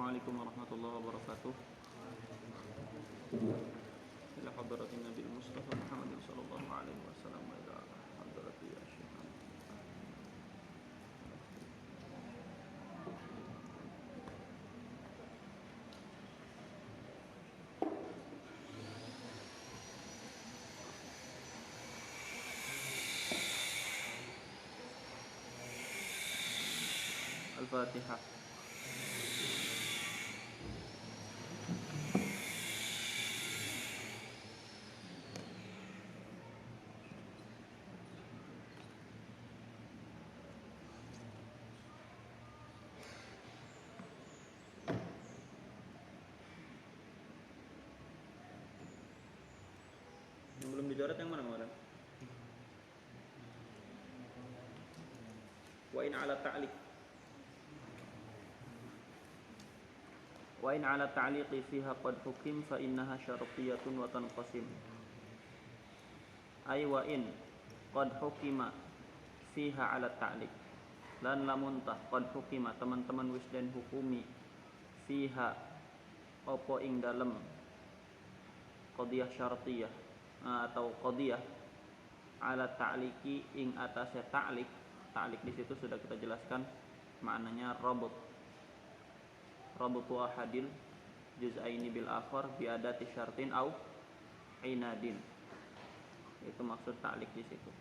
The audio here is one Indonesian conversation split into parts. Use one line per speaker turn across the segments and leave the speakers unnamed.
Assalamualaikum warahmatullahi wabarakatuh. Ila hadratin Nabi Mustafa Muhammad sallallahu alaihi wasallam wa ila hadrati Syekh Al-Fatihah. Yang belum dicoret yang mana kemarin? Wa in ala ta'liq. Wa in ala ta'liqi fiha qad hukim fa innaha syartiyatun wa tanqasim. Ay wa in qad hukima fiha ala ta'liq. Lan lamun tah qad hukima teman-teman wis den hukumi fiha apa ing dalem qadiyah syartiyah atau qadiyah ala ta'liqi ing atase ta'liq. Ta'liq di situ sudah kita jelaskan maknanya rabut. Rabutu ahadil juz'aini bil akhar bi adati syartin au inadin. Itu maksud ta'liq di situ.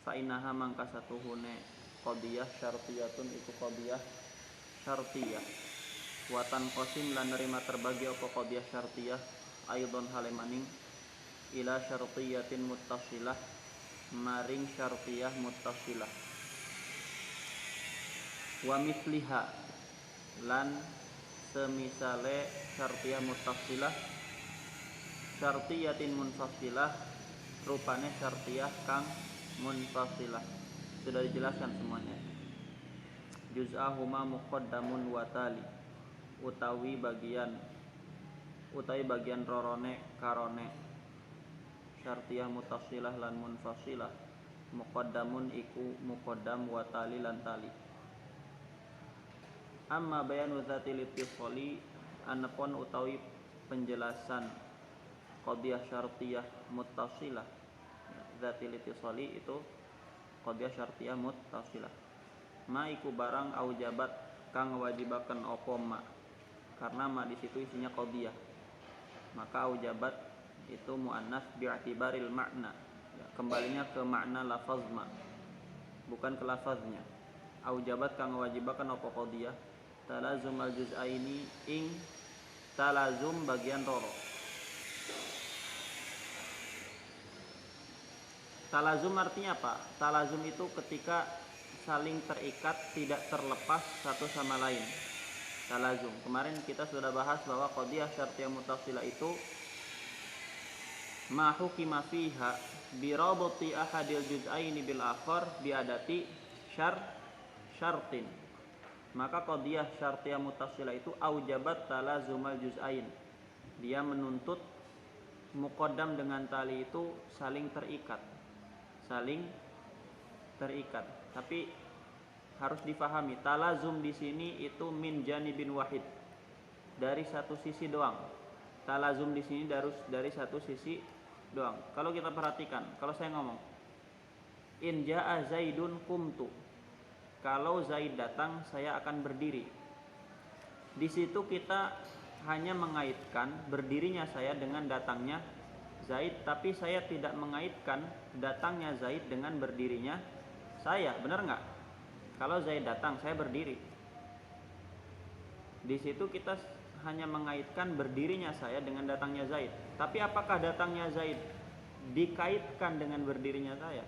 Fa innaha mangka satuhune qadiyah syartiyatun iku qadiyah syartiyah. Wa tanqasim lan nerima terbagi apa qadiyah syartiyah aidon halemaning ila syartiyatin muttasilah maring syartiyah muttasilah. Wa mithliha lan semisale syartiyah muttasilah syartiyatin munfasilah rupane syartiyah kang munfasilah. Sudah dijelaskan semuanya. Juz'ahuma muqaddamun wa tali utawi bagian rorone karone syartiyah muttasilah lan munfasilah muqaddamun iku muqaddam wa tali lan tali. Amma bayanu dzatil ittisali anapun utawi penjelasan qadiyah syartiyah muttasilah. Dzatil ittisali itu qadiyah syartiyah muttasilah. Ma iku barang aujabat kang wajibaken apa ma. Karena ma di situ isinya qadiyah. Maka aujabat itu muannas bi'tibaril makna. Ya, kembalinya ke makna lafaz ma, bukan ke lafaznya. Aujabat kang wajibaken apa qadiyah talazum al-juz'aini ing talazum bagian roro. Talazum artinya apa? Talazum itu ketika saling terikat, tidak terlepas satu sama lain. Talazum. Kemarin kita sudah bahas bahwa qadiyah syartiyah muttasilah itu ma hukima fiha bi rabati ahadil juz'aini bil akhar bi adati syartin. Maka qadiyah syartiyah muttasilah itu aujabat talazumal juz'ain. Dia menuntut muqaddam dengan tali itu saling terikat. Tapi harus difahami, talazum di sini itu min janibin wahid. Dari satu sisi doang. Talazum di sini dari satu sisi doang. Kalau kita perhatikan, kalau saya ngomong in jaa zaidun qumtu. Kalau Zaid datang, saya akan berdiri. Di situ kita hanya mengaitkan berdirinya saya dengan datangnya Zaid, tapi saya tidak mengaitkan datangnya Zaid dengan berdirinya saya. Benar nggak? Kalau Zaid datang, saya berdiri. Di situ kita hanya mengaitkan berdirinya saya dengan datangnya Zaid. Tapi apakah datangnya Zaid dikaitkan dengan berdirinya saya?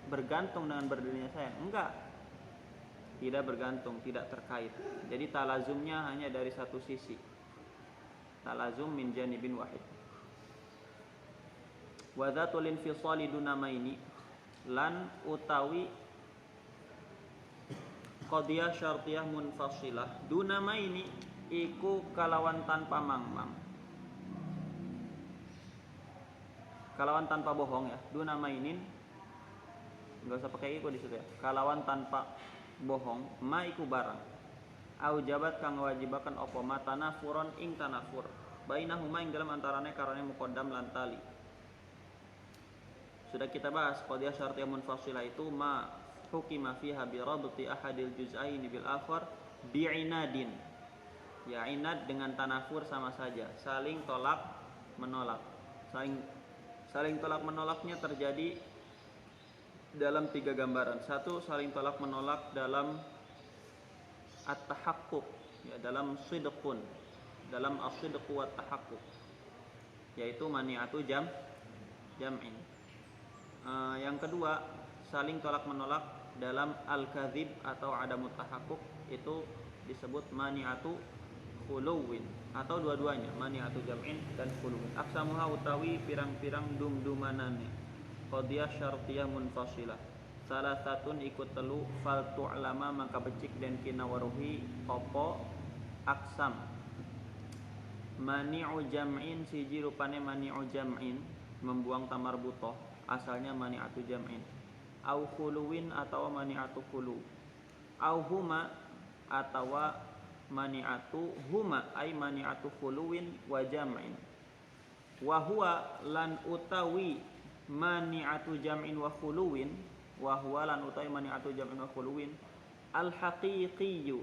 Bergantung dengan berdirinya saya? Enggak. Tidak bergantung, tidak terkait. Jadi talazumnya hanya dari satu sisi. Talazum min janibin wahid. Wa dzatul infisali dunamaini lan utawi qadiyah syartiyah munfasilah dunamaini iku kalawan tanpa mangmang. Kalawan tanpa bohong ya. Dunamainin enggak usah pakai iku di situ ya. Kalawan tanpa bohong, ma iku barang aujabat kang wajibakan apa ma tanafuron ing tanafur bainahuma ing dalam antarane karane muqaddam lan tali. Sudah kita bahas qadiyah syartiyah munfasilah itu ma hukima fiha bi rabti ahadil juz'aini bil akhar bi'inadin. Ya, inad dengan tanafur sama saja, saling tolak menolak. Saling tolak menolaknya terjadi dalam 3 gambaran. Satu, saling tolak menolak dalam at-tahaqquq, ya, dalam sidqun, dalam as-sidq wa at-tahaqquq, yaitu mani'atu jam'in. Yang kedua, saling tolak menolak dalam al-kadzib atau adamut tahaqquq, itu disebut mani'atu khuluwin, atau dua-duanya mani'atu jam'in dan khuluwin. Aksamuha utawi pirang-pirang dumdumanane qadiyah syartiyah munfasilah salah satun ikut telu fal tu'lama maka becik dan kina waruhi opo aksam. Mani'u jam'in siji rupane mani'u jam'in membuang tamar butoh, asalnya mani'atu jam'in. Au khuluwin atau mani'atu khulu. Au huma atau mani'atu huma ay mani'atu khuluwin wa jam'in. Wa huwa lan utawi mani'atu jam'in wa khuluwin, wa huwa lan utawi mani'atu jam'in wa khuluwin al haqiqiyyu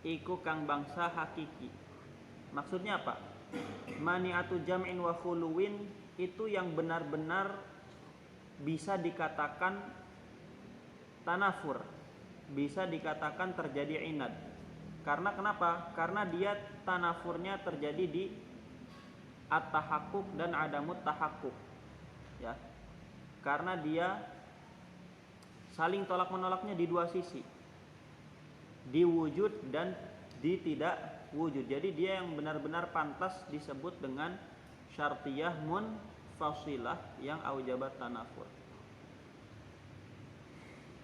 iku kang bangsa hakiki. Maksudnya apa? Mani'atu jam'in wa khuluwin itu yang benar-benar bisa dikatakan tanafur, bisa dikatakan terjadi inad. Karena kenapa? Karena dia tanafurnya terjadi di at-tahaqquq dan adamut tahaqquq. Ya. Karena dia saling tolak menolaknya di dua sisi. Di wujud dan di tidak wujud. Jadi dia yang benar-benar pantas disebut dengan syartiyah munfasilah yang aujabat tanafur.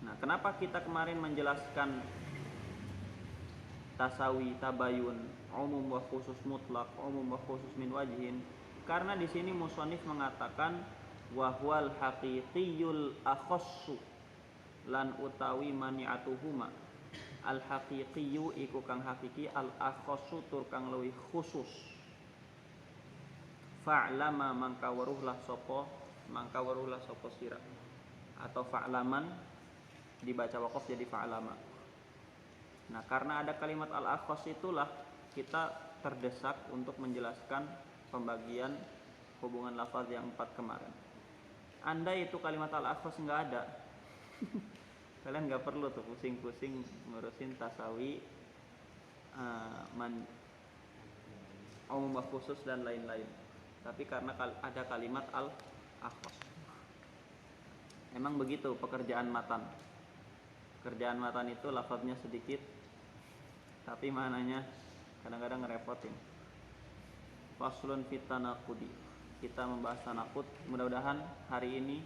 Nah, kenapa kita kemarin menjelaskan tasawi, tabayun, umum wa khusus mutlak, umum wa khusus min wajhin? Karena di sini musannif mengatakan wahwal haqiqiyul akhassu lan utawi mani'atuhuma. Al haqiqiyu iku kang hakiki, al akhassu tur kang luwih khusus. Fa'lama mangka weruhlah sapa sira, atau fa'laman dibaca waqaf jadi fa'lama. Nah, karena ada kalimat al-akhas itulah kita terdesak untuk menjelaskan pembagian hubungan lafaz yang 4 kemarin. Andai itu kalimat al-akhas enggak ada, kalian enggak perlu tuh pusing-pusing ngurusin tasawi, umum khusus dan lain-lain. Tapi karena ada kalimat al-akhas. Emang begitu pekerjaan matan. Kerjaan matan itu lafaznya sedikit, tapi maknanya kadang-kadang ngerepotin. Faslun fit tanaqudi. Kita membahas tanaqud. Mudah-mudahan hari ini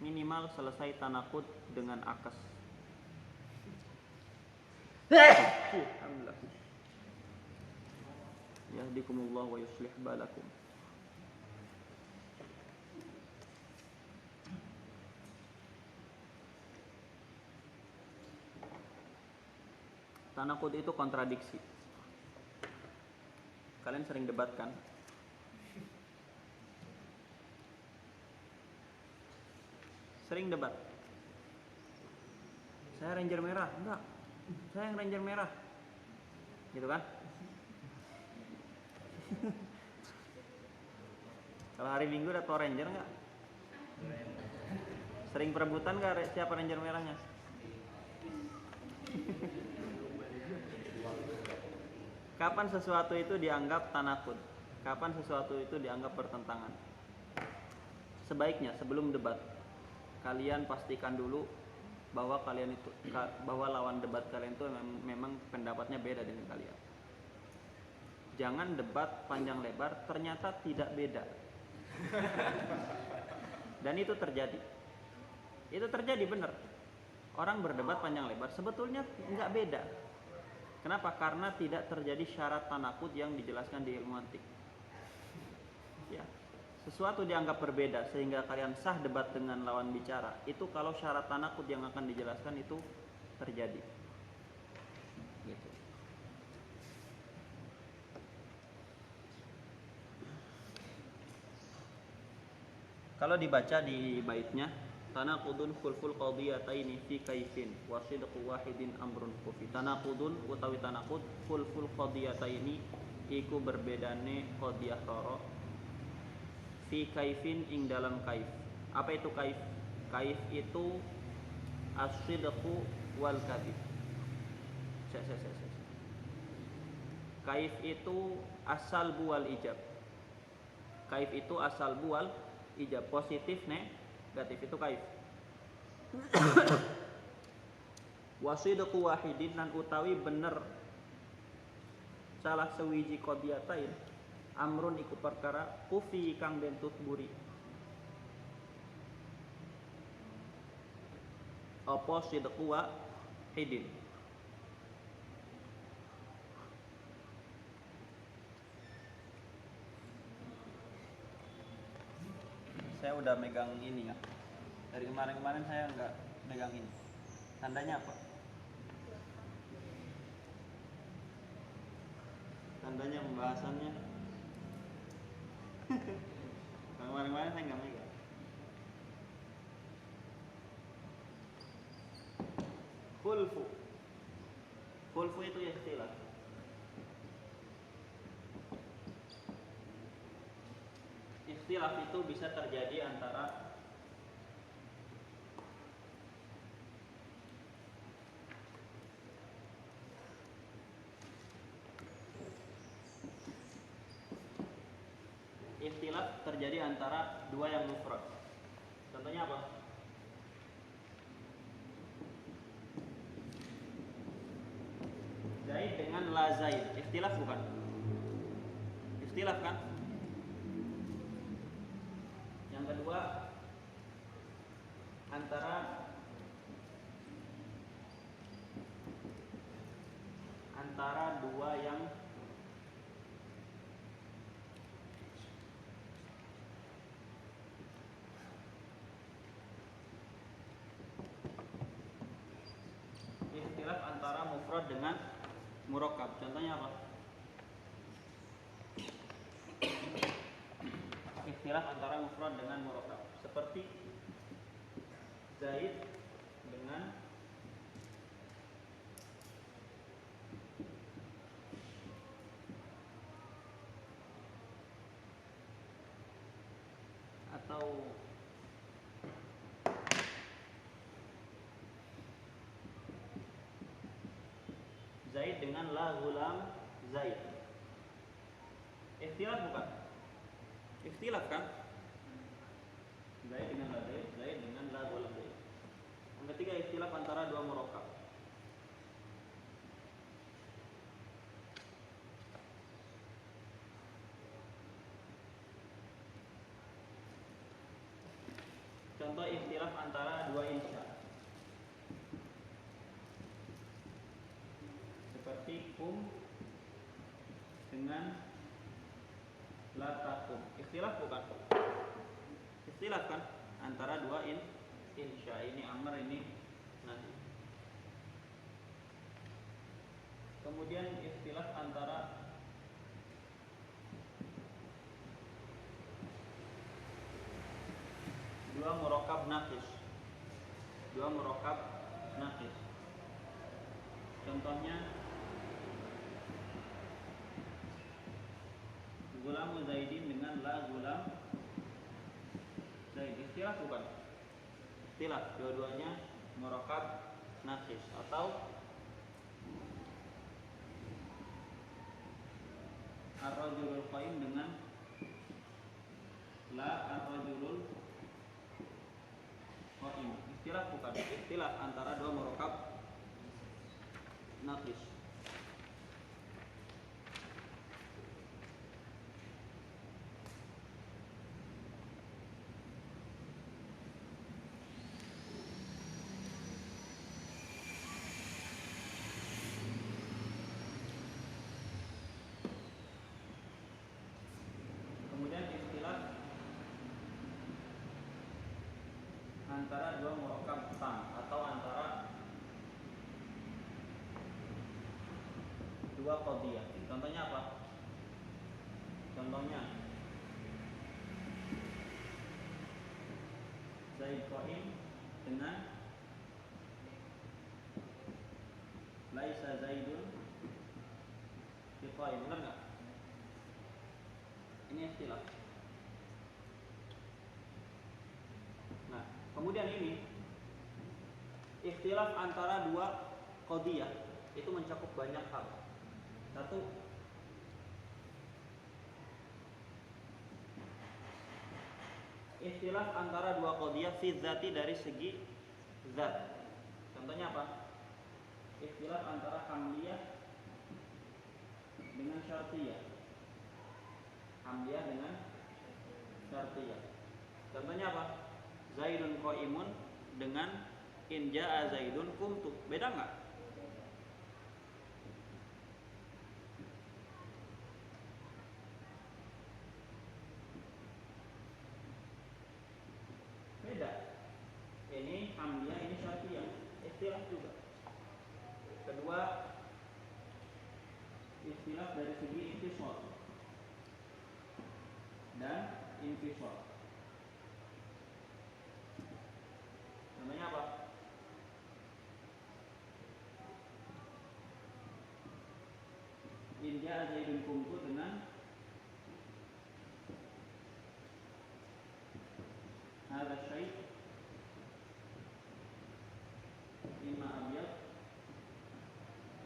minimal selesai tanaqud dengan akes. Alhamdulillah. Yahdikumullah wa yuslih balakum. Tanaqud itu kontradiksi. Kalian sering debat kan? Sering debat. Saya Ranger merah, enggak. Saya yang Ranger merah. Gitu kan? Kalau hari Minggu ada Power Ranger enggak? Sering perebutan enggak siapa Ranger merahnya? Kapan sesuatu itu dianggap tanaqud? Kapan sesuatu itu dianggap bertentangan? Sebaiknya sebelum debat, kalian pastikan dulu bahwa lawan debat kalian itu memang pendapatnya beda dengan kalian. Jangan debat panjang lebar ternyata tidak beda. Dan itu terjadi. Itu terjadi benar. Orang berdebat panjang lebar sebetulnya enggak beda. Kenapa? Karena tidak terjadi syarat tanaqud yang dijelaskan di ilmu mantik. Ya. Sesuatu dianggap berbeda sehingga kalian sah debat dengan lawan bicara. Itu kalau syarat tanaqud yang akan dijelaskan itu terjadi. Gitu. Kalau dibaca di baitnya, tanaqudun fulful qadiyataini fi kaifin wa sidqu wahidin amrun kufi. Tanaqudun utawi tanaqud fulful qadiyataini iku berbedane qadiyah loro fi kaifin ing dalam kaif. Apa itu kaif? Kaif itu as-sidqu wal kadhib. Kaif itu asal bual ijab. Kaif itu asal bual ijab, positif negatif itu kaif. Wasidqu wahidin lan utawi bener salah sewiji qadiyatain amrun iku perkara kufi kang den tutburi. Apa sidqu wahidin? Saya udah megang ini ya. Dari kemarin-kemarin saya nggak megang ini. Tandanya apa? Tandanya pembahasannya. Kemarin-kemarin saya nggak megang. Khulfu. Khulfu itu ikhtilaf. Ikhtilaf itu bisa terjadi antara dua yang mufrad. Contohnya apa? Zaid dengan la Zaid. Ikhtilaf bukan? Ikhtilaf kan? Yang kedua antara dua yang ikhtilaf antara mufrad dengan murakkab. Contohnya apa? Ikhtilaf antara mufrad dengan murakkab. Seperti Zaid dengan atau Zaid dengan la ghulam Zaid. Ikhtilaf bukan? Ikhtilaf kan? Zaid dengan la Zaid, Zaid dengan la ghulam Zaid. Yang ketiga ikhtilaf antara dua murakkab. Contoh ikhtilaf antara dua insya. Seperti kum dengan la takum. Ikhtilaf bukan? Ikhtilaf kan? Antara dua insya. Ini amr, ini nahi. Kemudian ikhtilaf antara dua murakkab naqis. Dua murakkab naqis. Contohnya gulam Zaidin dengan la gulam Zaid. Ikhtilaf bukan? Ikhtilaf, dua-duanya murakkab naqis. Atau ar-rajulul qaim dengan la ar-rajulul qaim. Ikhtilaf bukan? Ikhtilaf antara dua murakkab naqis. Kemudian ikhtilaf antara dua murakkab tam atau antara dua qadiyah. Contohnya apa? Contohnya Zaid qaim dengan laisa Zaidun biqaim. Benar nggak? Ini ikhtilaf. Nah, kemudian ini ikhtilaf antara dua qadiyah itu mencakup banyak hal. Satu, ikhtilaf antara dua qadiyah fi dzati dari segi zat. Contohnya apa? Ikhtilaf antara hamliyah dengan syartiyah. Hamliyah dengan syartiyah. Contohnya apa? Zaidun qaimun dengan in jaa Zaidun qumtu. Beda enggak? Beda. Ini hamliyah, ini syartiyah. Ikhtilaf juga. Kedua, ikhtilaf dari segi ittisal dan infisal. Namanya apa? In jaa Zaidun qumtu dengan hadza syai' imma abyad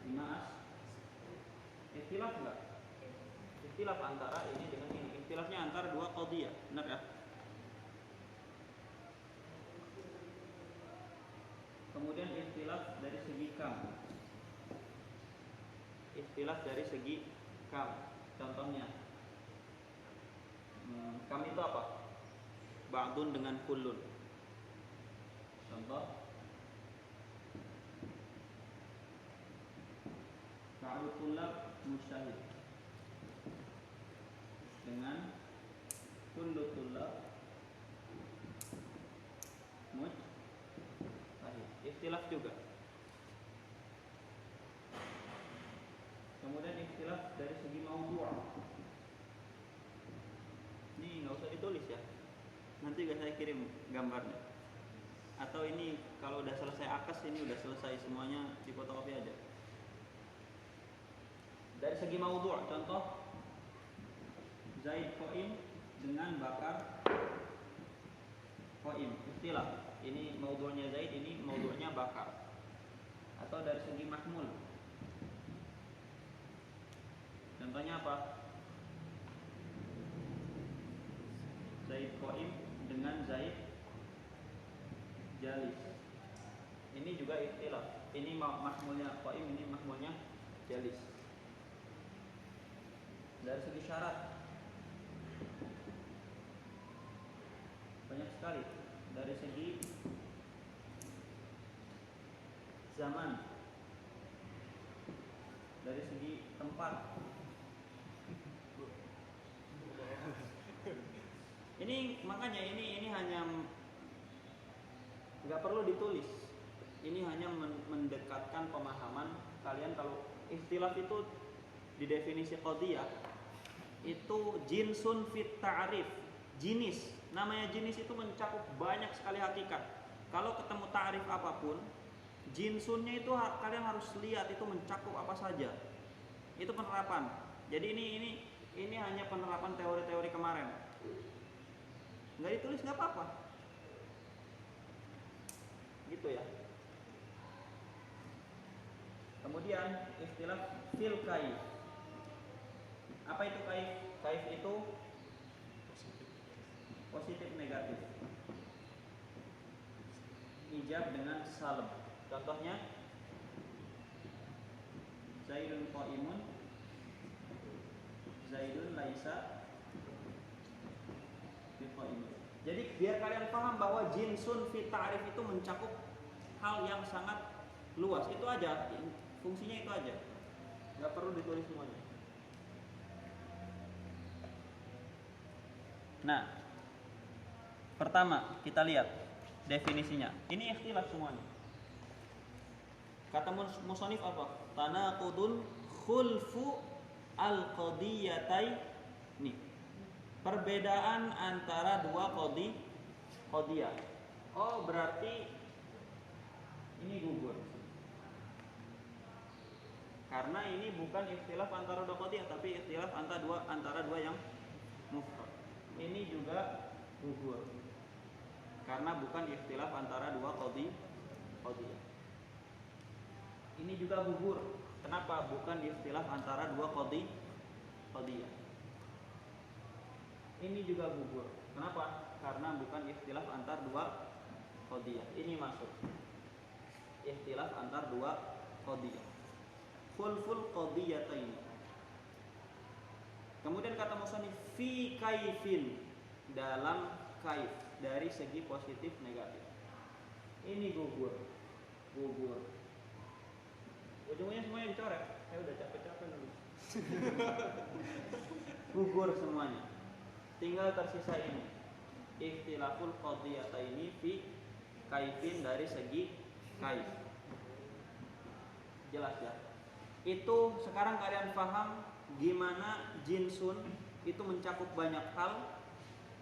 imma as. Ikhtilaf enggak? Ikhtilaf antara ini dengan ini. Ikhtilafnya antara dua qadiyah. Benar ya? Kemudian ikhtilaf dari segi kam. Ikhtilaf dari segi kam. Contohnya kam itu apa? Ba'dun dengan kullun. Contoh ba'du tullab mujtahid dengan kullu tullab mujtahid. Ikhtilaf juga. Kemudian ikhtilaf dari segi maudhu'. Ini nggak usah ditulis ya. Nanti saya kirim gambarnya. Atau ini kalau udah selesai akad ini udah selesai semuanya, difotokopi aja. Dari segi maudhu', contoh Zaid qaim dengan Bakar qaim. Ikhtilaf. Ini maudhu'nya Zaid, ini maudhu'nya Bakar. Atau dari segi mahmul. Contohnya apa? Zaid qaim dengan Zaid jalis. Ini juga ikhtilaf. Ini mahmulnya qaim, ini mahmulnya jalis. Dari segi syarat banyak sekali. Dari segi zaman, dari segi tempat. Ini makanya ini hanya nggak perlu ditulis. Ini hanya mendekatkan pemahaman kalian. Kalau ikhtilaf itu di definisi qadiyah itu jinsun fit ta'rif, jenis. Namanya jenis itu mencakup banyak sekali hakikat. Kalau ketemu ta'rif apapun, jinsunnya itu kalian harus lihat itu mencakup apa saja. Itu penerapan. Jadi ini hanya penerapan teori-teori kemarin. Nggak ditulis nggak apa-apa. Gitu ya. Kemudian ikhtilaf fil kaif. Apa itu kaif? Kaif itu positif negatif. Ijab dengan salb. Contohnya Zaidun qaimun, Zaidun laisa biqaimin. Jadi biar kalian paham bahwa jinsun fi ta'rif itu mencakup hal yang sangat luas. Itu aja, fungsinya itu aja. Nggak perlu ditulis semuanya. Nah, pertama kita lihat definisinya. Ini ikhtilaf semuanya. Kata musannif apa? Tanaqudun khulfu al-qadiyataini. Perbedaan antara dua qadiyah. Oh, berarti ini gugur. Karena ini bukan ikhtilaf antara dua qadiyah, tapi ikhtilaf antara dua yang mufrad. Ini juga gugur. Karena bukan ikhtilaf antara dua qadiyah. Ini juga gugur. Kenapa? Bukan ikhtilaf antara dua qadiyah. Ini juga gugur. Kenapa? Karena bukan ikhtilaf antar dua qadiyah. Ini masuk. Ikhtilaf antar dua qadiyah. Khulful qadiyatain. Kemudian kata musannif fi kaifin, dalam kaif, dari segi positif negatif. Ini gugur. Ujungnya semuanya dicoret. Saya udah capek-capek dulu. Gugur semuanya. Tinggal tersisa ini. Ikhtilaful qadiyataini fi kaifin, dari segi kaif. Jelas ya? Itu sekarang kalian paham gimana jinsun itu mencakup banyak hal.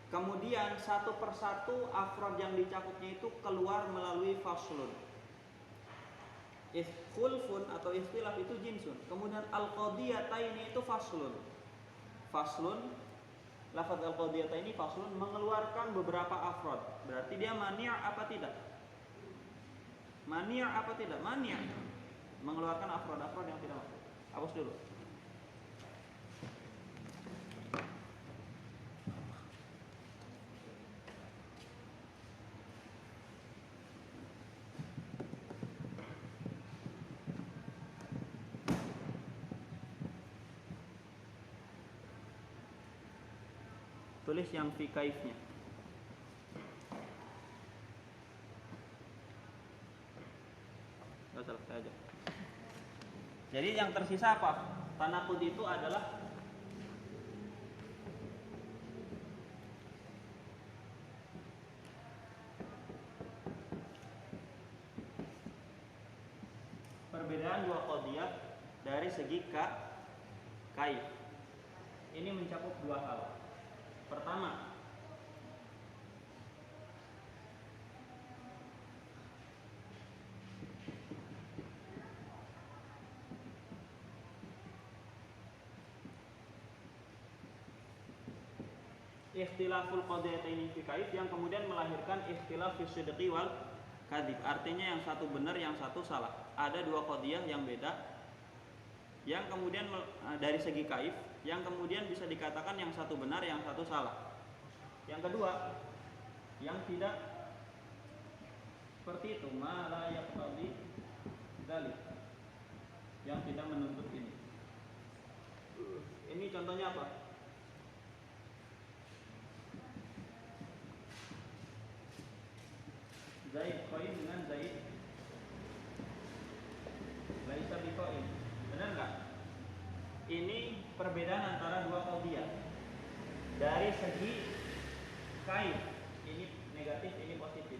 Kemudian satu persatu afrod yang dicakupnya itu keluar melalui faslun. Khulfun atau ikhtilaf itu jinsun. Kemudian al-qadiyataini itu faslun. Faslun, lafaz al-qadiyataini faslun, mengeluarkan beberapa afrod. Berarti dia mani' apa tidak? Mani' apa tidak? Mani'. Mengeluarkan afrod-afrod yang tidak masuk. Hapus dulu. Tulis yang fi kaifnya. Gak salah, saya aja. Jadi yang tersisa apa? Tanaqud itu adalah perbedaan dua qadiyah dari segi kaif. Ini mencakup dua hal. Pertama, ikhtilaful qadiyataini fi kaif, yang kemudian melahirkan ikhtilaf fi sidqi wal kadzib. Artinya yang satu benar, yang satu salah. Ada dua qadiyah yang beda, yang kemudian dari segi kaif, yang kemudian bisa dikatakan yang satu benar, yang satu salah. Yang kedua, yang tidak seperti itu, ma la yaqtadi dzalik, yang tidak menuntut ini. Ini contohnya apa? Zaid qaim dengan Zaid laisa biqaim. Benar enggak? Ini perbedaan antara dua qadiyah. Dari segi kaif, ini negatif, ini positif.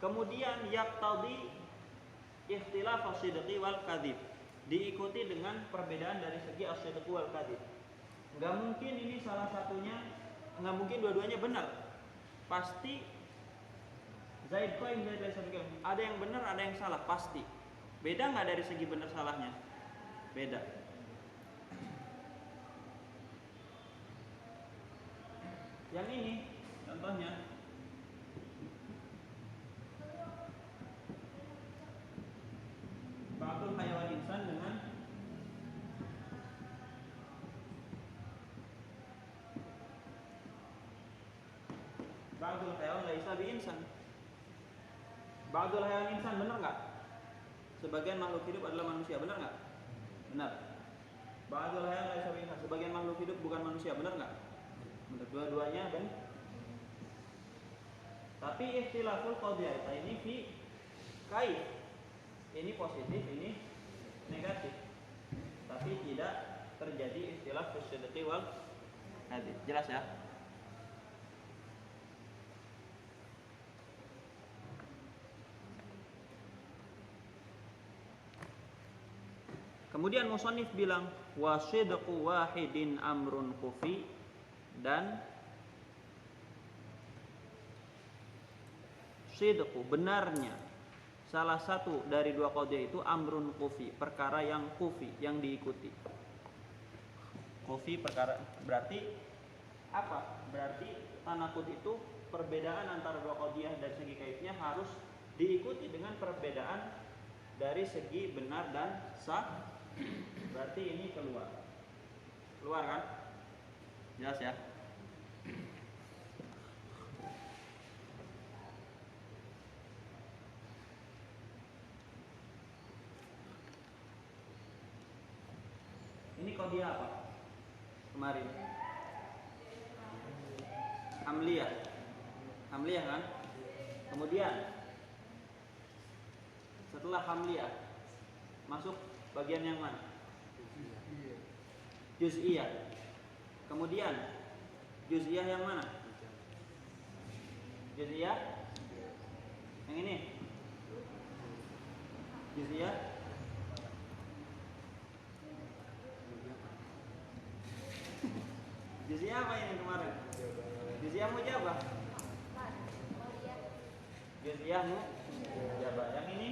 Kemudian yaqtadi ikhtilaf as-sidqi wal kadzib, diikuti dengan perbedaan dari segi as-sidqi wal kadzib. Enggak mungkin ini salah satunya, enggak mungkin dua-duanya benar. Pasti Zaid qaim, Zaid laisa biqaim. Ada yang benar, ada yang salah, pasti. Beda nggak dari segi benar salahnya? Beda. Yang ini contohnya ba'dul hayawan insan dengan ba'dul hayawan laisa bi insan. Ba'dul hayawan insan, benar nggak? Sebagian makhluk hidup adalah manusia, benar nggak? Benar. Ba'dul hayawan laisa bi insan, sebagian makhluk hidup bukan manusia, benar nggak? Benar. Dua-duanya benar. Tapi ikhtilaful qadiyataini fi kaif, ini positif, ini negatif. Tapi tidak terjadi ikhtilaf fi sidqi wal kadzib. Jelas ya? Kemudian musannif bilang wa sidqu wahidin amrun khufi, dan sidqu benarnya salah satu dari dua qadiyah itu amrun kufi, perkara yang kufi, yang diikuti. Kufi perkara berarti apa? Berarti tanaqud itu perbedaan antara dua qadiyah dari segi kaifnya harus diikuti dengan perbedaan dari segi benar dan sah. Berarti ini keluar. Keluar kan? Jelas ya? Ini qadiyah apa? Kemarin Hamliyah. Hamliyah kan? Kemudian setelah Hamliyah masuk bagian yang mana? Juz'iyah. Kemudian Juz'iyah yang mana? Juz'iyah yang ini. Juz'iyah Juz'iyah apa ini kemarin? Juz'iyah mujabah. Juz'iyah mujabah. Yang ini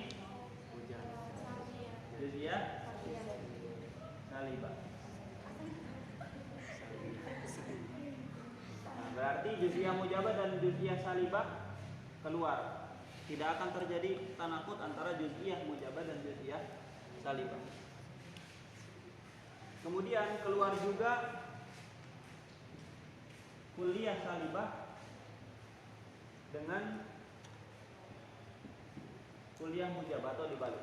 Juz'iyah salibah. Nah, berarti Juz'iyah mujabah dan Juz'iyah salibah keluar. Tidak akan terjadi tanaqud antara Juz'iyah mujabah dan Juz'iyah salibah. Kemudian keluar juga kuliah salibah dengan kuliah mujabah atau dibalik.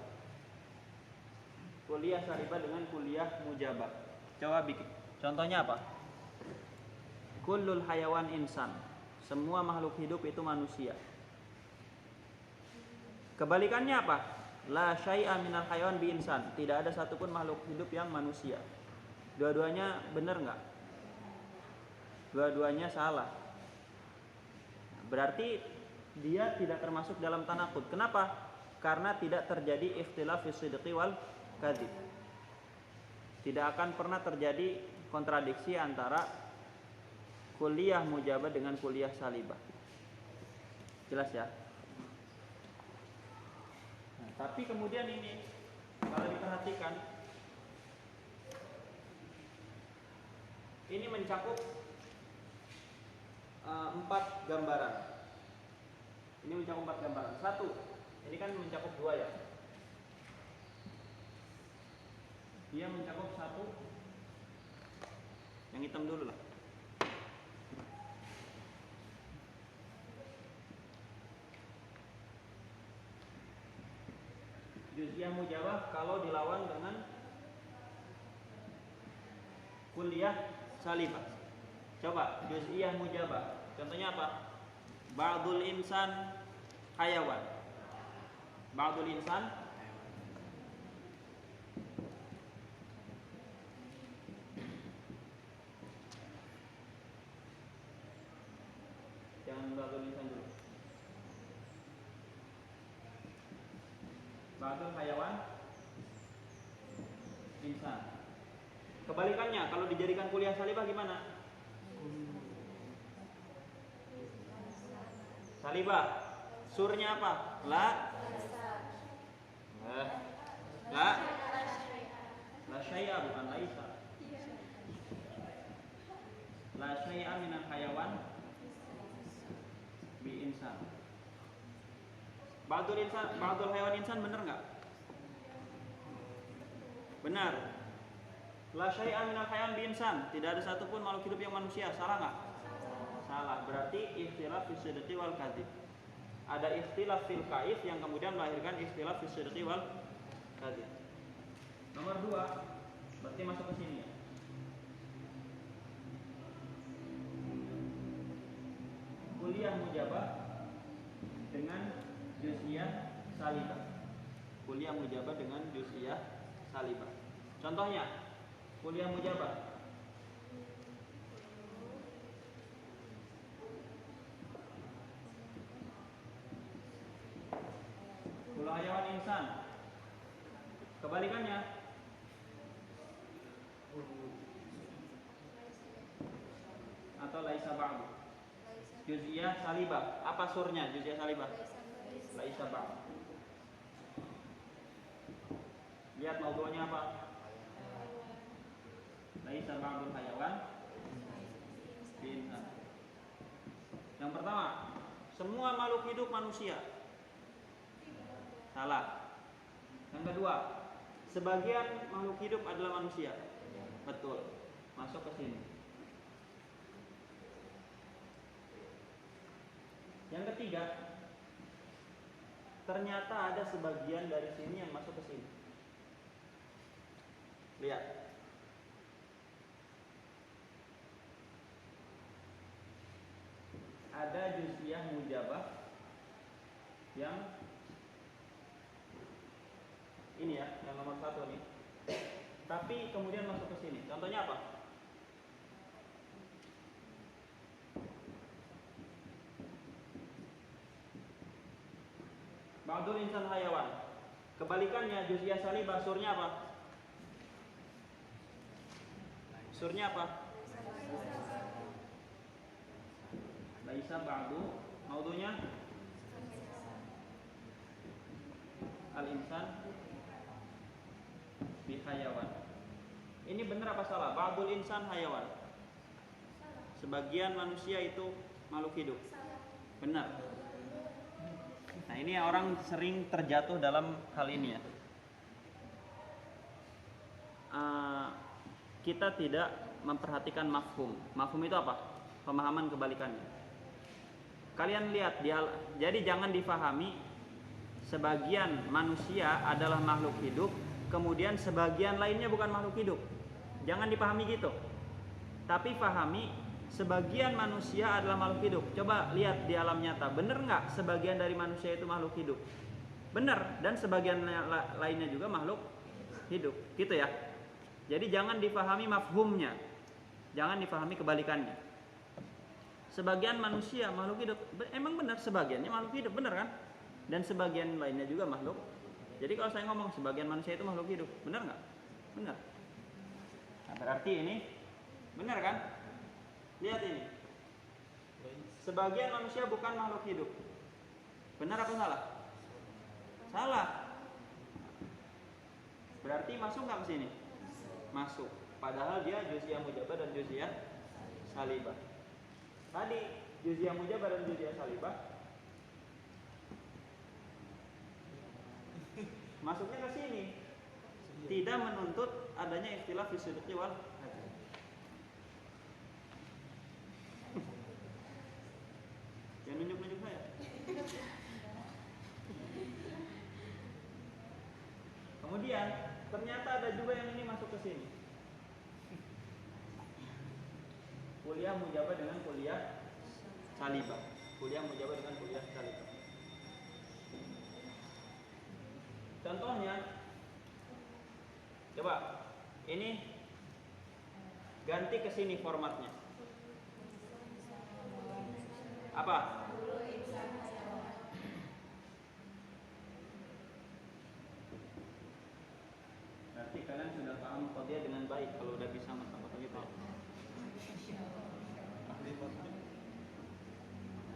Kuliah salibah dengan kuliah mujabah. Coba bikin. Contohnya apa? Kullul hayawan insan. Semua makhluk hidup itu manusia. Kebalikannya apa? La syai'a minal hayawan bi insan. Tidak ada satupun makhluk hidup yang manusia. Dua-duanya benar enggak? Dua-duanya salah. Berarti dia tidak termasuk dalam tanaqud. Kenapa? Karena tidak terjadi ikhtilaf fi sidqi wal kadzib. Tidak akan pernah terjadi kontradiksi antara kuliah mujabah dengan kuliah salibah. Jelas ya? Nah, tapi kemudian ini kalau diperhatikan ini mencakup 4 gambaran. Ini mencakup 4 gambaran. 1, ini kan mencakup 2 ya. Dia mencakup 1. Yang hitam dulu lah. Juz'iyah mujabah kalau dilawan dengan kuliah salibah. Coba juz'iyah mujabah. Contohnya apa? Ba'dul insan hayawan. Ba'dul insan jangan ba'dul insan dulu. Ba'dul hayawan insan. Kebalikannya kalau dijadikan kuliah salibah gimana? Salibah surnya apa? La syai'a bukan laisa. La syai'a minal hayawan bi insan. Ba'dul hayawan insan benar enggak? Benar. La syai'a minal hayawan bi insan. Tidak ada satupun makhluk hidup yang manusia. Salah enggak? Salah. Berarti ikhtilaf fi sidqi wal kadzib. Ada ikhtilaf fil kaif yang kemudian melahirkan ikhtilaf fi sidqi wal kadzib. Nomor 2 berarti masuk ke sini ya. Kuliah mujabah dengan juz'iyah salibah. Kuliah mujabah dengan juz'iyah salibah. Contohnya kuliah mujabah. Kuliah hayawan insan. Kebalikannya atau laisa ba'du. Juz'iyah salibah. Apa surnya juz'iyah salibah? Laisa ba'd. Lihat maudu'nya apa? Laisa ba'dul hayawan insan. Yang pertama, semua makhluk hidup manusia. Salah. Yang kedua, sebagian makhluk hidup adalah manusia. Betul. Masuk ke sini. Yang ketiga, ternyata ada sebagian dari sini yang masuk ke sini. Lihat. Ada juz'iyah mujabah yang ini ya, yang nomor 1 nih. Tapi kemudian masuk ke sini. Contohnya apa? Ba'dul insan hayawan. Kebalikannya juz'iyah salibah surnya apa? Surnya apa? Laisa ba'du. Maudunya al-insan bihayawan. Ini benar apa salah? Ba'dul insan hayawan. Sebagian manusia itu makhluk hidup. Benar. Nah, ini orang sering terjatuh dalam hal ini ya. Kita tidak memperhatikan mafhum. Mafhum itu apa? Pemahaman kebalikannya. Kalian lihat, jadi jangan difahami sebagian manusia adalah makhluk hidup, kemudian sebagian lainnya bukan makhluk hidup. Jangan dipahami gitu. Tapi pahami sebagian manusia adalah makhluk hidup. Coba lihat di alam nyata, benar nggak sebagian dari manusia itu makhluk hidup? Benar, dan sebagian lainnya juga makhluk hidup. Gitu ya. Jadi jangan difahami mafhumnya, jangan difahami kebalikannya. Sebagian manusia makhluk hidup, emang benar sebagiannya makhluk hidup, benar kan? Dan sebagian lainnya juga makhluk. Jadi kalau saya ngomong sebagian manusia itu makhluk hidup, benar nggak? Benar. Nah, berarti ini benar kan? Lihat ini. Sebagian manusia bukan makhluk hidup. Benar apa salah? Salah. Berarti masuk nggak ke sini? Masuk. Padahal dia juz'iyah mujabah dan juz'iyah salibah. Tadi juz'iyah mujabah dan juz'iyah salibah masuknya ke sini. Tidak menuntut adanya ikhtilaf fi sidqi wal hadzal. Jangan nunjuk-nunjuk saya. Kemudian ternyata ada juga yang ini masuk ke sini. Kuliah mujabah dengan kuliah salibah. Kuliah mujabah dengan kuliah salibah. Contohnya, coba ini ganti ke sini formatnya. Apa? Berarti kalian sudah paham qadiyah dengan baik kalau udah bisa masak gitu ya.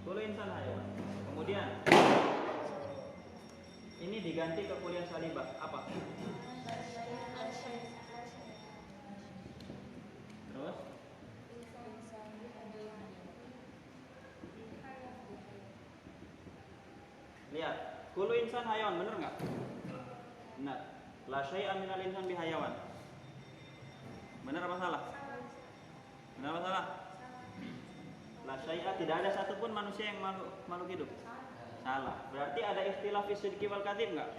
Kullu insan hayawan. Kemudian ini diganti ke kuliah salibah. Apa? Terus? Lihat, kullu insan hayawan, bener nggak? Benar. La syai'a minal insan bihayawan. Benar apa salah? Benar apa salah? La syai'a, tidak ada satupun manusia yang makhluk hidup. Salah. Berarti ada ikhtilaf fi sidqi wal kadzib enggak?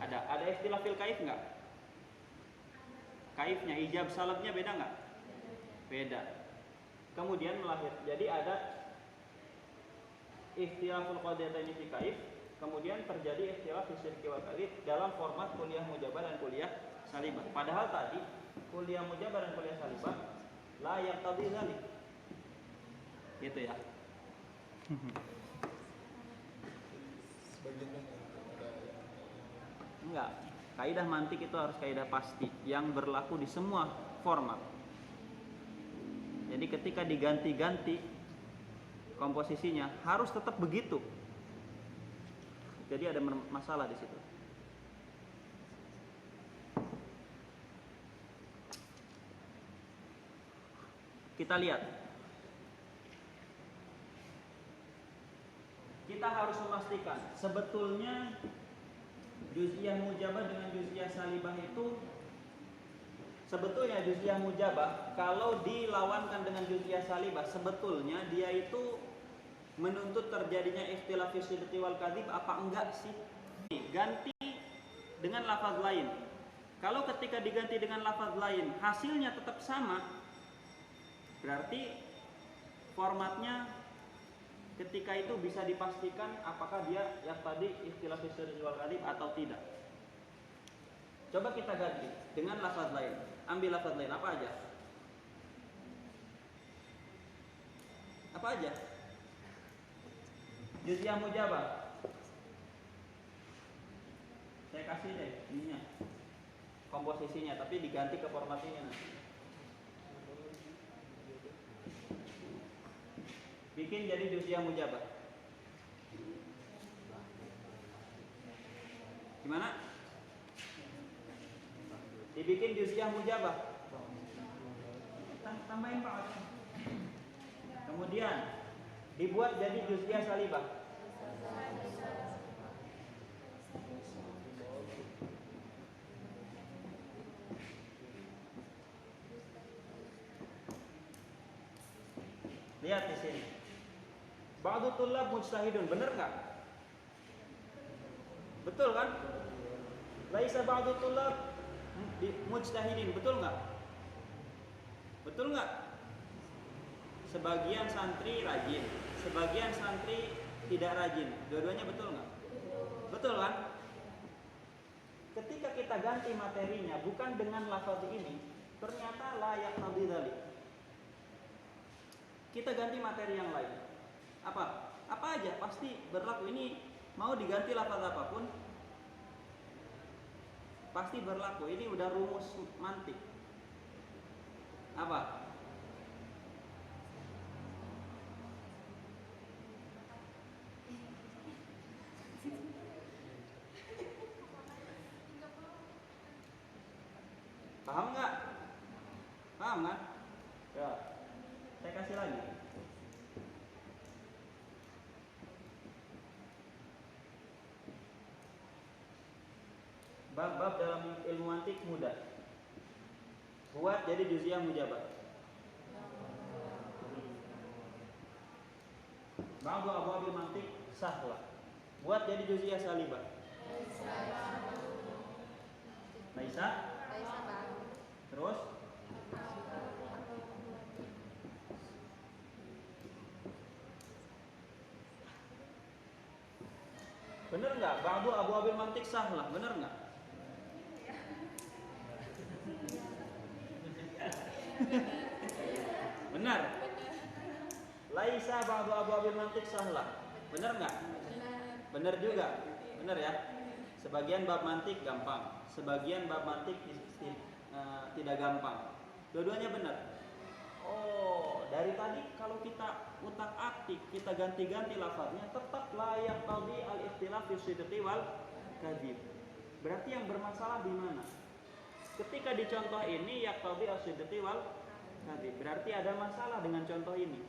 Ada. Ada ikhtilaf fil kaif enggak? Kaifnya, ijab salabnya beda enggak? Beda. Kemudian melahir. Jadi ada ikhtilaful qadiyataini fi kaif, kemudian terjadi ikhtilaf fi sidqi wal kadzib dalam format kuliah mujabah dan kuliah salibah. Padahal tadi kuliah mujabah dan kuliah salibah la yaqtadi dzalik. Gitu ya. Enggak. Kaidah mantik itu harus kaidah pasti yang berlaku di semua format. Jadi ketika diganti-ganti komposisinya harus tetap begitu. Jadi ada masalah di situ. Kita lihat. Kita harus memastikan sebetulnya juz'iyah mujabah dengan juz'iyah salibah itu, sebetulnya juz'iyah mujabah kalau dilawankan dengan juz'iyah salibah, sebetulnya dia itu menuntut terjadinya ikhtilaf fi sidqi wal kadzib apa enggak sih? Ganti dengan lafaz lain. Kalau ketika diganti dengan lafaz lain hasilnya tetap sama, berarti formatnya ketika itu bisa dipastikan apakah dia yang tadi ikhtilaf fi sidqi wal kadzib atau tidak. Coba kita ganti dengan lafaz lain. Ambil lafaz lain apa aja? Apa aja? Juz'iyah mujabah. Saya kasih deh ininya, komposisinya, tapi diganti ke format ini nanti. Bikin jadi juz'iyah mujabah. Gimana? Dibikin juz'iyah mujabah. Tambahin Pak. Kemudian dibuat jadi juz'iyah salibah. Lihat di sini. Ba'du tullab mujtahidun, benar enggak? Betul kan? Laisa ba'du tullab mujtahidin, betul enggak? Betul enggak? Sebagian santri rajin, sebagian santri tidak rajin. Dua-duanya betul enggak? Betul kan? Ketika kita ganti materinya bukan dengan lafaz ini, ternyata layak tadi dzalik. Kita ganti materi yang lain. Apa? Apa aja pasti berlaku. Ini mau diganti lafaz apapun pasti berlaku. Ini udah rumus mantik. Apa? Paham nggak? Paham kan? Ya, saya kasih lagi. Bab-bab dalam ilmu mantik mudah. Buat jadi juz'iyah mujabah. Ba'du abwabil mantik sahlah. Buat jadi juz'iyah salibah. Laisa? Terus? Bener nggak? Ba'du abwabil mantik sahlah. Bener nggak? Benar. Laisa ba'du abwabil mantik sahlah. Benar nggak? Benar juga. Benar ya. Sebagian bab mantik gampang, sebagian bab mantik tidak gampang. Dua-duanya benar. Oh, dari tadi kalau kita utak-atik, kita ganti-ganti lafaznya, tetap layak tadi al-ikhtilaf fi sidqi wal kadzib. Berarti yang bermasalah di mana? Ketika di contoh ini yaqtadi as-sidqi wal kadzib, berarti ada masalah dengan contoh ini.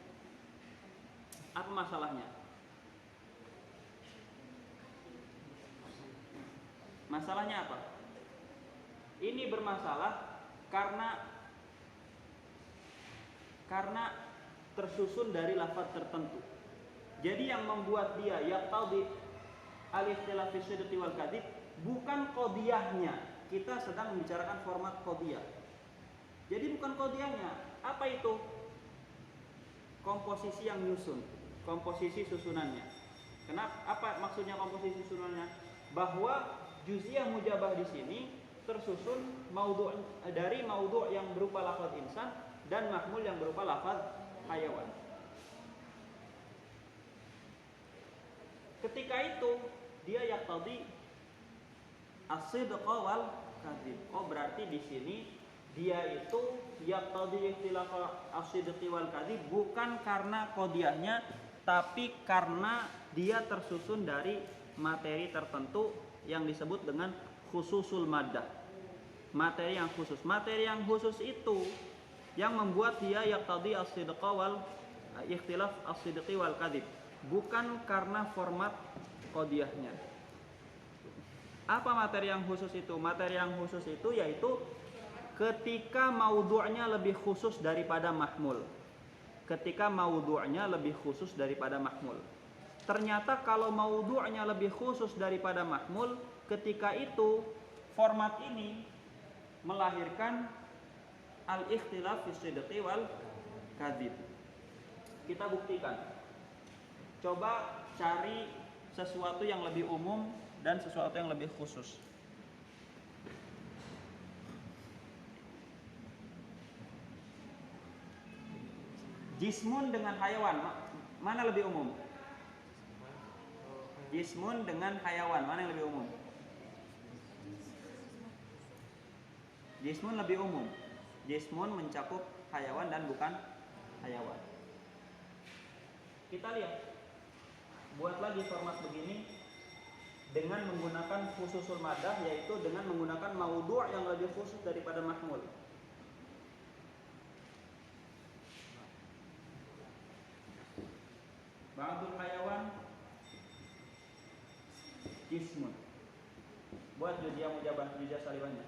Apa masalahnya? Masalahnya apa? Ini bermasalah karena tersusun dari lafaz tertentu. Jadi yang membuat dia yaqtadi al-ikhtilaf fi sidqi wal kadzib bukan qadiyahnya. Kita sedang membicarakan format qadiyah. Jadi bukan qadiyahnya. Apa itu? Komposisi yang nyusun, komposisi susunannya. Kenapa? Apa maksudnya komposisi susunannya? Bahwa juz'iyah mujabah di sini tersusun dari maudhu' yang berupa lafaz insan dan mahmul yang berupa lafaz hayawan. Ketika itu dia yaqtadi as-sidqa wal kadzib. Oh, berarti di sini dia itu yaqtadi ikhtilaf as-sidqi wal kadzib bukan karena qadiyahnya, tapi karena dia tersusun dari materi tertentu yang disebut dengan khususul maddah. Materi yang khusus. Materi yang khusus itu yang membuat dia yaqtadi as-sidqa wal ikhtilaf as-sidqi wal kadhib, bukan karena format qadiyahnya. Apa materi yang khusus itu? Materi yang khusus itu yaitu ketika maudhu'nya lebih khusus daripada mahmul. Ketika maudhu'nya lebih khusus daripada mahmul. Ternyata kalau maudhu'nya lebih khusus daripada mahmul, ketika itu format ini melahirkan al-ikhtilaf fi sidqi wal kadzib. Kita buktikan. Coba cari sesuatu yang lebih umum dan sesuatu yang lebih khusus. Jismun dengan hayawan, mana lebih umum? Jismun dengan hayawan, mana yang lebih umum? Jismun lebih umum. Jismun mencakup hayawan dan bukan hayawan. Kita lihat. Buat lagi format begini dengan menggunakan khususul maddah, yaitu dengan menggunakan maudhu' yang lebih khusus daripada mahmul. Ba'dul hayawan jismun. Buat juz'iyah mujabah, juz'iyah salibannya.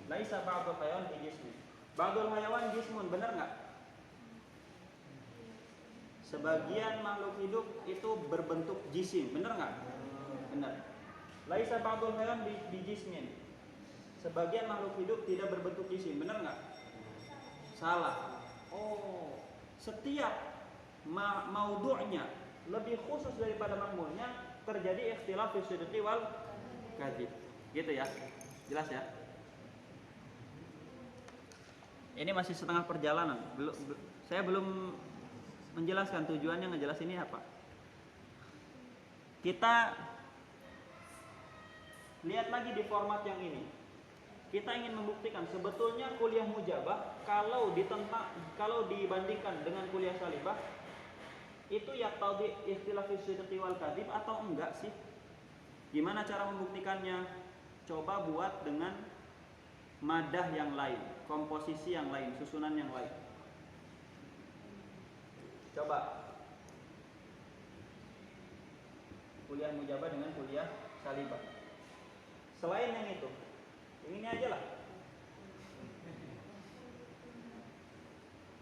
Laisa ba'dul hayawan bi jismun. Ba'dul hayawan jismun, benar nggak? Sebagian makhluk hidup itu berbentuk jisim, benar nggak? Benar. Laisa ba'dul hayawan bi jismin. Sebagian makhluk hidup tidak berbentuk jisim, benar nggak? Salah. Oh, setiap maudhu'nya lebih khusus daripada mahmulnya terjadi ikhtilaf fi sidqi wal kadzib. Gitu ya. Jelas ya? Ini masih setengah perjalanan. Saya belum menjelaskan tujuannya ngejelasin ini apa. Kita lihat lagi di format yang ini. Kita ingin membuktikan sebetulnya kuliah mujabah kalau dibandingkan dengan kuliah salibah itu yaqtadi ikhtilaf fi sidqi wal kadzib atau enggak sih? Gimana cara membuktikannya? Coba buat dengan madah yang lain, komposisi yang lain, susunan yang lain. Coba kuliah mujabah dengan kuliah salibah. Selain yang itu, ini aja lah.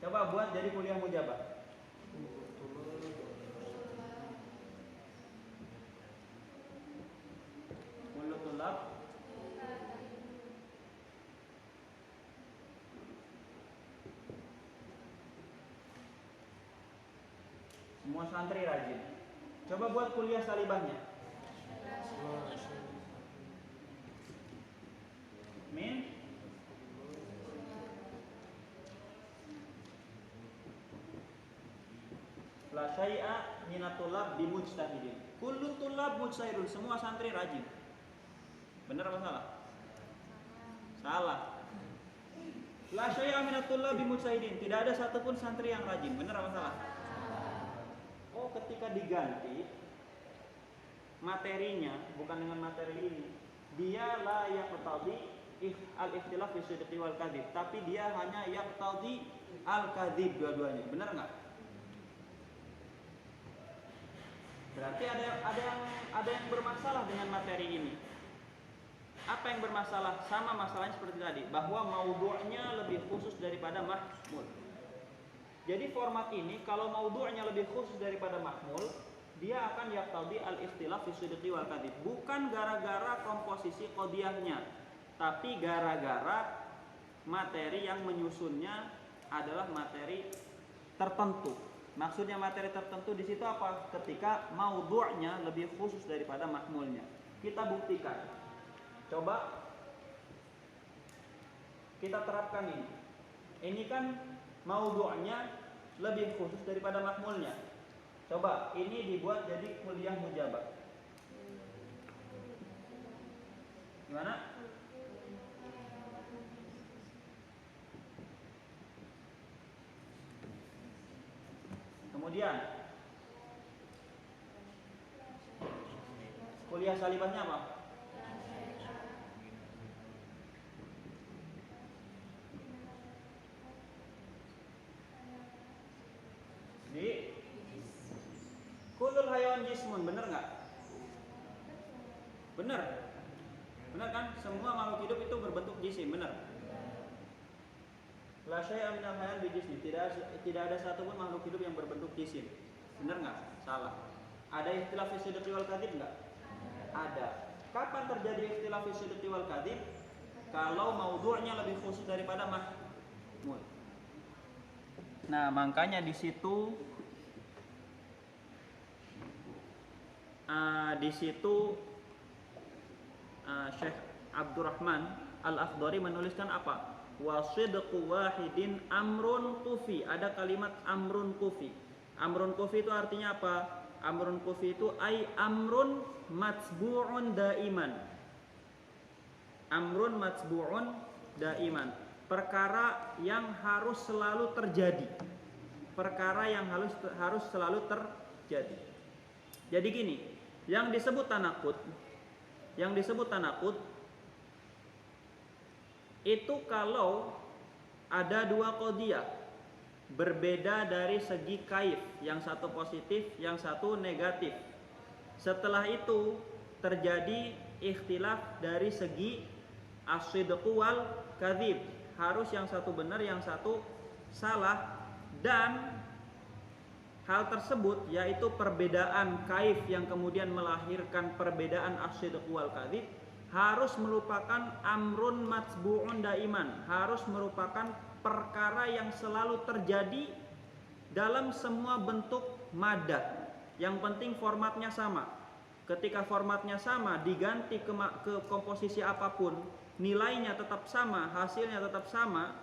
Coba buat jadi kuliah mujabah. Kullu tulab semua santri rajin. Coba buat kuliah salibahnya. Min la syai'a minatulab bimujtahidin. Kullu tulab mujtahidun, semua santri rajin. Benar apa salah? Salah. La syai'a minatulab bimujtahidin, tidak ada satupun santri yang rajin. Benar apa salah? Oh, ketika diganti materinya bukan dengan materi ini, dia la yaqtadi al-ikhtilaf fi sidqi wal kadzib, tapi dia hanya yaqtadi al-kadzib dua-duanya. Benar enggak? Berarti ada yang bermasalah dengan materi ini. Apa yang bermasalah? Sama masalahnya seperti tadi, bahwa maudhu'nya lebih khusus daripada mahmul. Jadi format ini kalau maudhu'nya lebih khusus daripada mahmul, dia akan yaqtadi al-ikhtilaf fi sidqi wal kadzib, bukan gara-gara komposisi qadiyahnya, tapi gara-gara materi yang menyusunnya adalah materi tertentu. Maksudnya materi tertentu di situ apa? Ketika maudhu'nya lebih khusus daripada mahmulnya. Kita buktikan. Coba kita terapkan ini. Ini kan maudhu'nya lebih khusus daripada mahmulnya. Coba ini dibuat jadi kuliah mujabah. Gimana? Kemudian kuliah salibahnya apa? Di kulul hayawan jismun, bener nggak? Bener, bener kan? Semua makhluk hidup itu berbentuk jisim, bener? La syai'a minal hayal bijismi, tidak ada satupun makhluk hidup yang berbentuk jisim. Bener nggak? Salah. Ada ikhtilaf fi sidqi wal kadzib nggak? Ada. Kapan terjadi ikhtilaf fi sidqi wal kadzib? Kalau maudhu'nya lebih khusus daripada mahmul. Nah, makanya di situ Syekh Abdurrahman Al-Akhdari menuliskan apa? Wa sidqu wahidin amrun kufi. Ada kalimat amrun kufi. Amrun kufi itu artinya apa? Amrun kufi itu amrun matsbu'un daiman. Amrun matsbu'un daiman. Perkara yang harus selalu terjadi. Perkara yang harus selalu terjadi. Jadi gini, yang disebut tanakut itu kalau ada dua qadiyah berbeda dari segi kaif, yang satu positif, yang satu negatif. Setelah itu terjadi ikhtilaf dari segi as-sidqu wal kadzib. Harus yang satu benar, yang satu salah, dan hal tersebut yaitu perbedaan kaif yang kemudian melahirkan perbedaan as-sidqu wal kadzib harus merupakan amrun matsbu'un daiman, harus merupakan perkara yang selalu terjadi dalam semua bentuk madah. Yang penting formatnya sama. Ketika formatnya sama, diganti ke komposisi apapun, nilainya tetap sama, hasilnya tetap sama,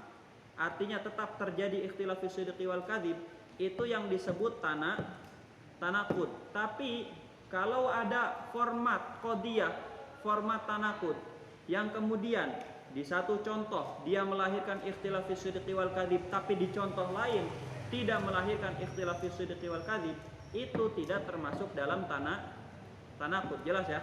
artinya tetap terjadi ikhtilaf fi sidqi wal kadzib, itu yang disebut tanakut. Tapi kalau ada format qadiyah, format tanakut yang kemudian di satu contoh dia melahirkan ikhtilaf fi sidqi wal kadzib, tapi di contoh lain tidak melahirkan ikhtilaf fi sidqi wal kadzib, itu tidak termasuk dalam tanakut. Jelas ya?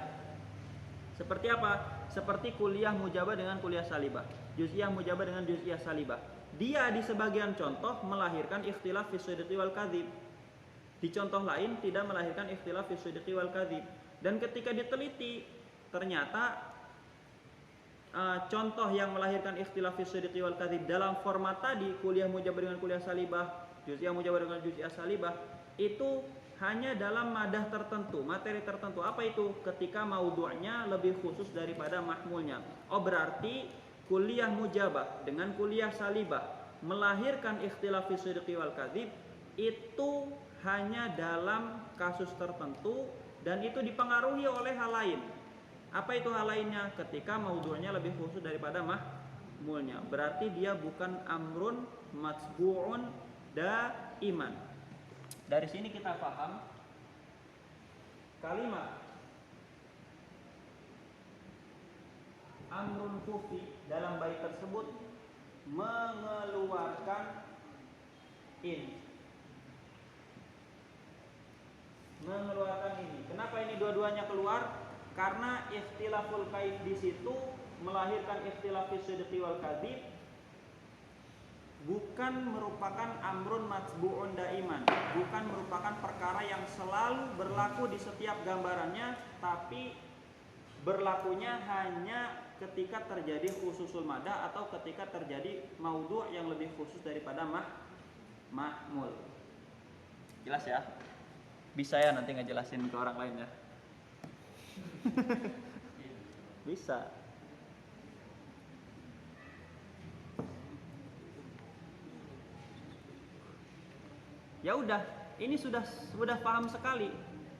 Seperti apa? Seperti kuliah mujabah dengan kuliah salibah, juz'iyah mujabah dengan juz'iyah salibah. Dia di sebagian contoh melahirkan ikhtilaf fi sidqi wal kadzib. Di contoh lain tidak melahirkan ikhtilaf fi sidqi wal kadzib. Dan ketika diteliti ternyata contoh yang melahirkan ikhtilaf fi sidqi wal kadzib dalam format tadi, kuliah mujabah dengan kuliah salibah, juz'iyah mujabah dengan juz'iyah salibah, itu hanya dalam madah tertentu, materi tertentu. Apa itu? Ketika maudhu'nya lebih khusus daripada mahmulnya. Oh, berarti kuliah mujabah dengan kuliah salibah melahirkan ikhtilaf fi sidqi wal kadzib itu hanya dalam kasus tertentu dan itu dipengaruhi oleh hal lain. Apa itu hal lainnya? Ketika maudhu'nya lebih khusus daripada mahmulnya. Berarti dia bukan amrun matsbu'un daiman. Dari sini kita paham kalimat amrun kufi dalam bait tersebut mengeluarkan ini. Kenapa ini dua-duanya keluar? Karena ikhtilaful kaif di situ melahirkan ikhtilaf fi sidqi wal kadzib, bukan merupakan amrun matsbu'un daiman, bukan merupakan perkara yang selalu berlaku di setiap gambarannya, tapi berlakunya hanya ketika terjadi khususul madah atau ketika terjadi maudhu' yang lebih khusus daripada mahmul. Jelas ya? Bisa ya nanti ngejelasin ke orang lain ya? Bisa. Ya udah, ini sudah paham sekali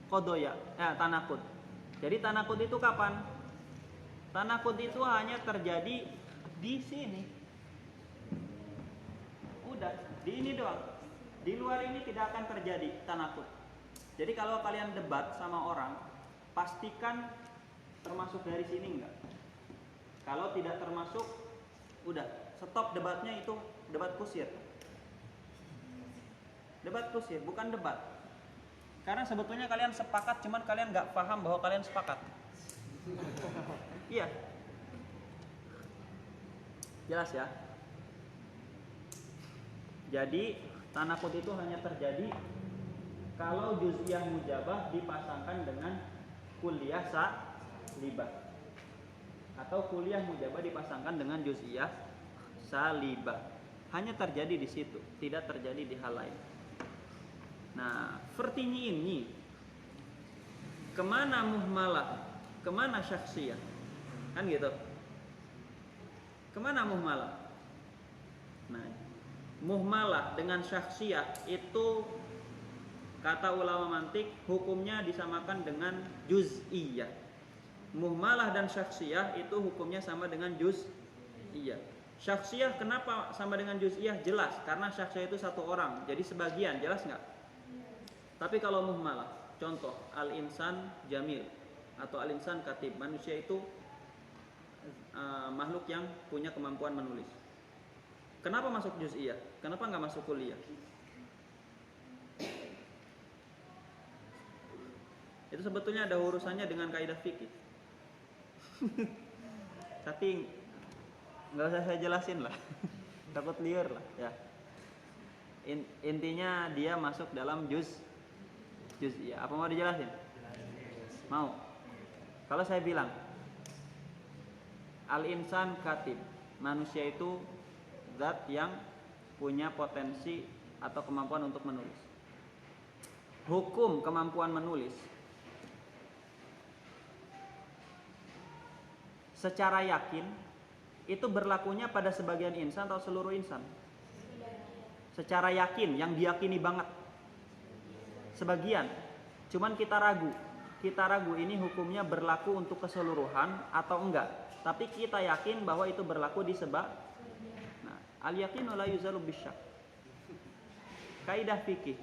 qadaya, tanakut. Jadi tanakut itu kapan? Tanakut itu hanya terjadi di sini. Udah, di ini doang. Di luar ini tidak akan terjadi tanakut. Jadi kalau kalian debat sama orang, pastikan termasuk dari sini enggak. Kalau tidak termasuk, udah, stop debatnya, itu debat kusir. Debat kusir, bukan debat. Karena sebetulnya kalian sepakat, cuman kalian nggak paham bahwa kalian sepakat. Iya. Jelas ya? Jadi tanakut itu hanya terjadi kalau juz'iyah mujabah dipasangkan dengan kulliyah salibah, atau kulliyah mujabah dipasangkan dengan juz'iyah salibah. Hanya terjadi di situ, tidak terjadi di hal lain. Nah, sepertinya ini kemana muhmalah, kemana syakhsiyah, kan gitu. Kemana muhmalah? Nah, muhmalah dengan syakhsiyah itu kata ulama mantik hukumnya disamakan dengan juz'iyah. Muhmalah dan syakhsiyah itu hukumnya sama dengan juz'iyah. Syakhsiyah kenapa sama dengan juz'iyah? Jelas, karena syakhsiyah itu satu orang, jadi sebagian, jelas nggak? Tapi kalau muhmalah, contoh al-insan jamil atau al-insan katib, manusia itu makhluk yang punya kemampuan menulis. Kenapa masuk juz'iyah? Kenapa nggak masuk kulliyah? Itu sebetulnya ada urusannya dengan kaidah fikih. Tapi nggak usah saya jelasin lah, takut liar lah ya. Intinya dia masuk dalam juz'iyah. Apa mau dijelasin? Mau? Kalau saya bilang al-insan katib, manusia itu zat yang punya potensi atau kemampuan untuk menulis. Hukum kemampuan menulis secara yakin itu berlakunya pada sebagian insan atau seluruh insan? Secara yakin, yang diyakini banget. Sebagian, cuman kita ragu. Kita ragu ini hukumnya berlaku untuk keseluruhan atau enggak. Tapi kita yakin bahwa itu berlaku di Nah, al-yaqinu la yuzalu bisyak. Kaidah fikih,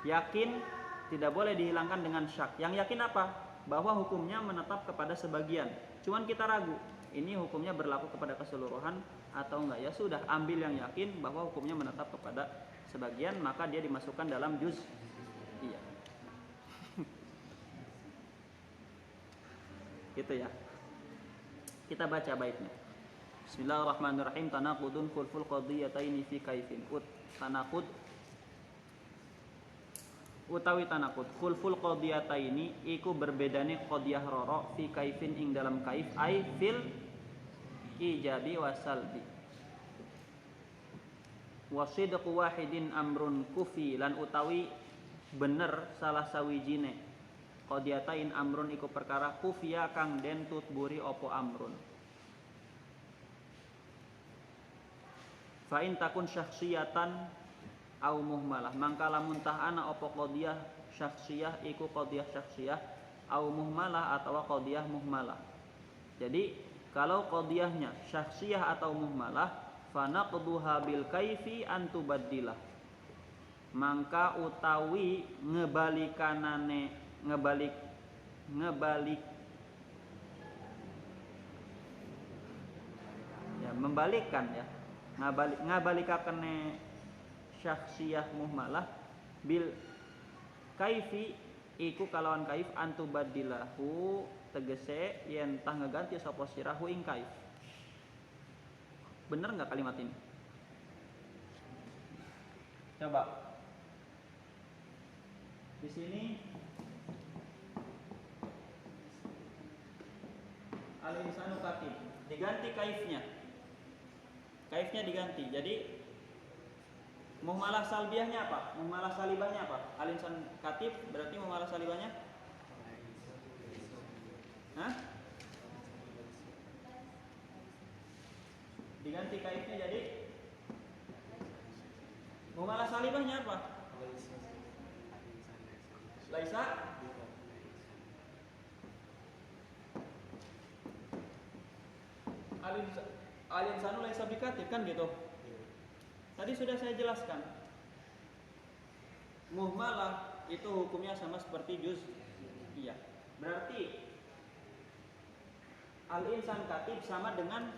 yakin tidak boleh dihilangkan dengan syak. Yang yakin apa? Bahwa hukumnya menetap kepada sebagian. Cuman kita ragu, ini hukumnya berlaku kepada keseluruhan atau enggak. Ya sudah, ambil yang yakin bahwa hukumnya menetap kepada sebagian, maka dia dimasukkan dalam juz'iyah. Gitu ya. Kita baca baitnya. Bismillahirrahmanirrahim. Tanaqudun khulful qadiyataini fi kaifin. Tanaqud utawi tanaqud khulful qadiyataini iku berbedane qadiyah roro fi kaifin ing dalam kaif ai fil ijabi wasalbi. Wasidqu wahidin amrun kufi lan utawi bener salah sawijine qadiyatain amrun iku perkara kufiya kang den tutburi opo amrun. Fa in takun syakhsiyatan au muhmalah, mangka lamun tah ana opo qadiyah syakhsiyah iku qadiyah syakhsiyah au muhmalah atau qadiyah muhmalah. Jadi kalau qadiyahnya syakhsiyah atau muhmalah, fa naqduha bil kaifi an tubaddilah, mangka utawi ngebalikanane ngebalik ya, membalikkan ya, ngabalikakane syakhsiyah muhmalah bil kaifi iku kalawan kaif antubadilahu tegese yen tah ngeganti sapa sirahu ing kaif. Bener nggak kalimat ini? Coba di sini al-insanu katib diganti kaifnya. Kaifnya diganti. Jadi muhmalah salbiyahnya apa? Muhmalah salibahnya apa? Al-insan katib berarti muhmalah salibahnya? Hah? Diganti kaifnya jadi muhmalah salibahnya apa? Laisa al-insanu laisa bikatib, kan gitu. Tadi sudah saya jelaskan. Muhmalah itu hukumnya sama seperti juz'iyah. Berarti al-insan katib sama dengan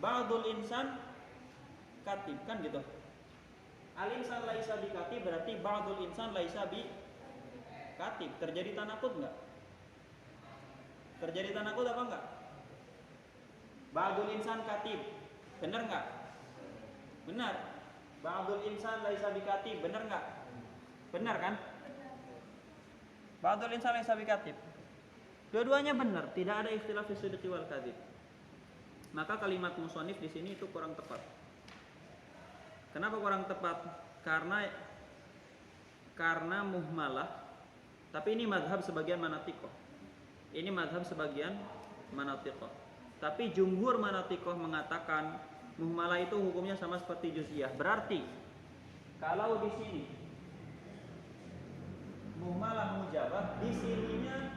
ba'dul insan katib, kan gitu.
Al-insan laisa bikatib berarti ba'dul insan laisa bikatib. Terjadi tanakut enggak? Terjadi tanakut apa enggak? Ba'dul insan katib. Benar enggak? Benar. Ba'dul insan laisa bikatib. Benar enggak? Benar kan? Ba'dul insan laisa bikatib. Dua-duanya benar, tidak ada ikhtilaf fi sidqi wal kadzib. Maka kalimat musannif di sini itu kurang tepat. Kenapa kurang tepat? Karena muhmalah. Tapi ini mazhab sebagian manatikoh. Ini mazhab sebagian manatikoh. Tapi jumhur manatikoh mengatakan muhmalah itu hukumnya sama seperti juz'iyah. Berarti kalau di sini muhmalah mujabah, di sininya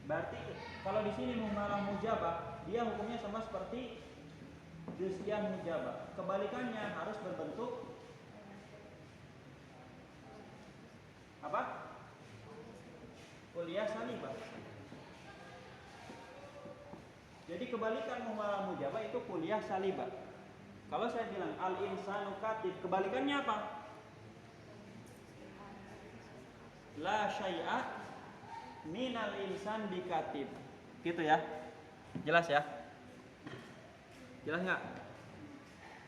berarti kalau di sini muhmalah mujabah, dia hukumnya sama seperti juz'iyah mujabah. Kebalikannya harus berbentuk apa? Kuliah salibah. Jadi kebalikan muhmalah mujabah itu kuliah salibah. Kalau saya bilang al-insanu katib, kebalikannya apa? La syai'a minal insan bikatib. Gitu ya. Jelas ya? Jelas nggak?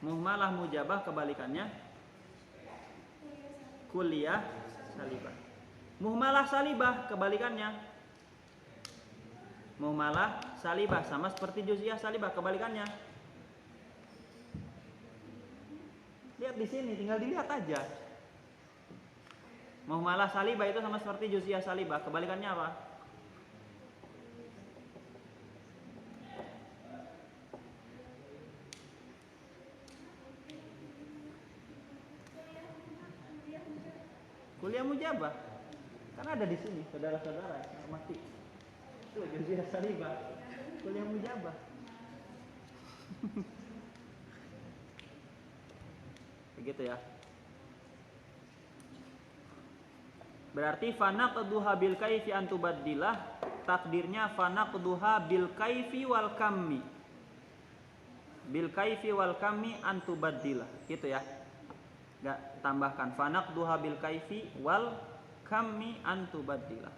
Muhmalah mujabah kebalikannya kuliah salibah. Muhmalah salibah kebalikannya muhmalah salibah, sama seperti juz'iyah salibah kebalikannya. Lihat di sini, tinggal dilihat aja. Muhmalah salibah itu sama seperti juz'iyah salibah, kebalikannya apa? Kuliah mujabah. Kan ada di sini, saudara-saudara, hormati. Itu juz'iyah salibah, kuliah mujabah. Begitu ya. Berarti fanaqduha bil kaifi antubaddilah, takdirnya fanaqduha bil kaifi wal kammi. Bil kaifi wal kammi antubaddilah, gitu ya. Enggak tambahkan fanaqduha bil kaifi wal kammi antubaddilah.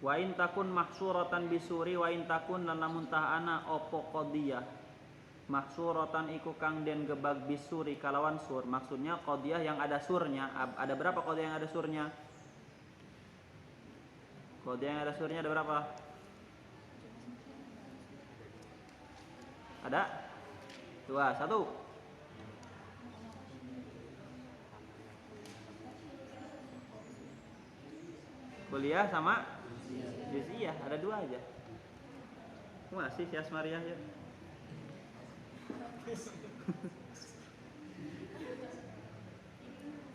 Wa in takun mahsuratan bisuri wa in takun lan lamun ta'ana opo qadiyah mahsuratan iku kang den gebag bisuri kalawan sur. Maksudnya qadiyah yang ada surnya. Ada berapa qadiyah yang ada surnya? Qadiyah yang ada surnya ada berapa? Ada? Dua, satu. Kuliah sama juz'iyah, ada dua aja. Masih si Asmariah ya.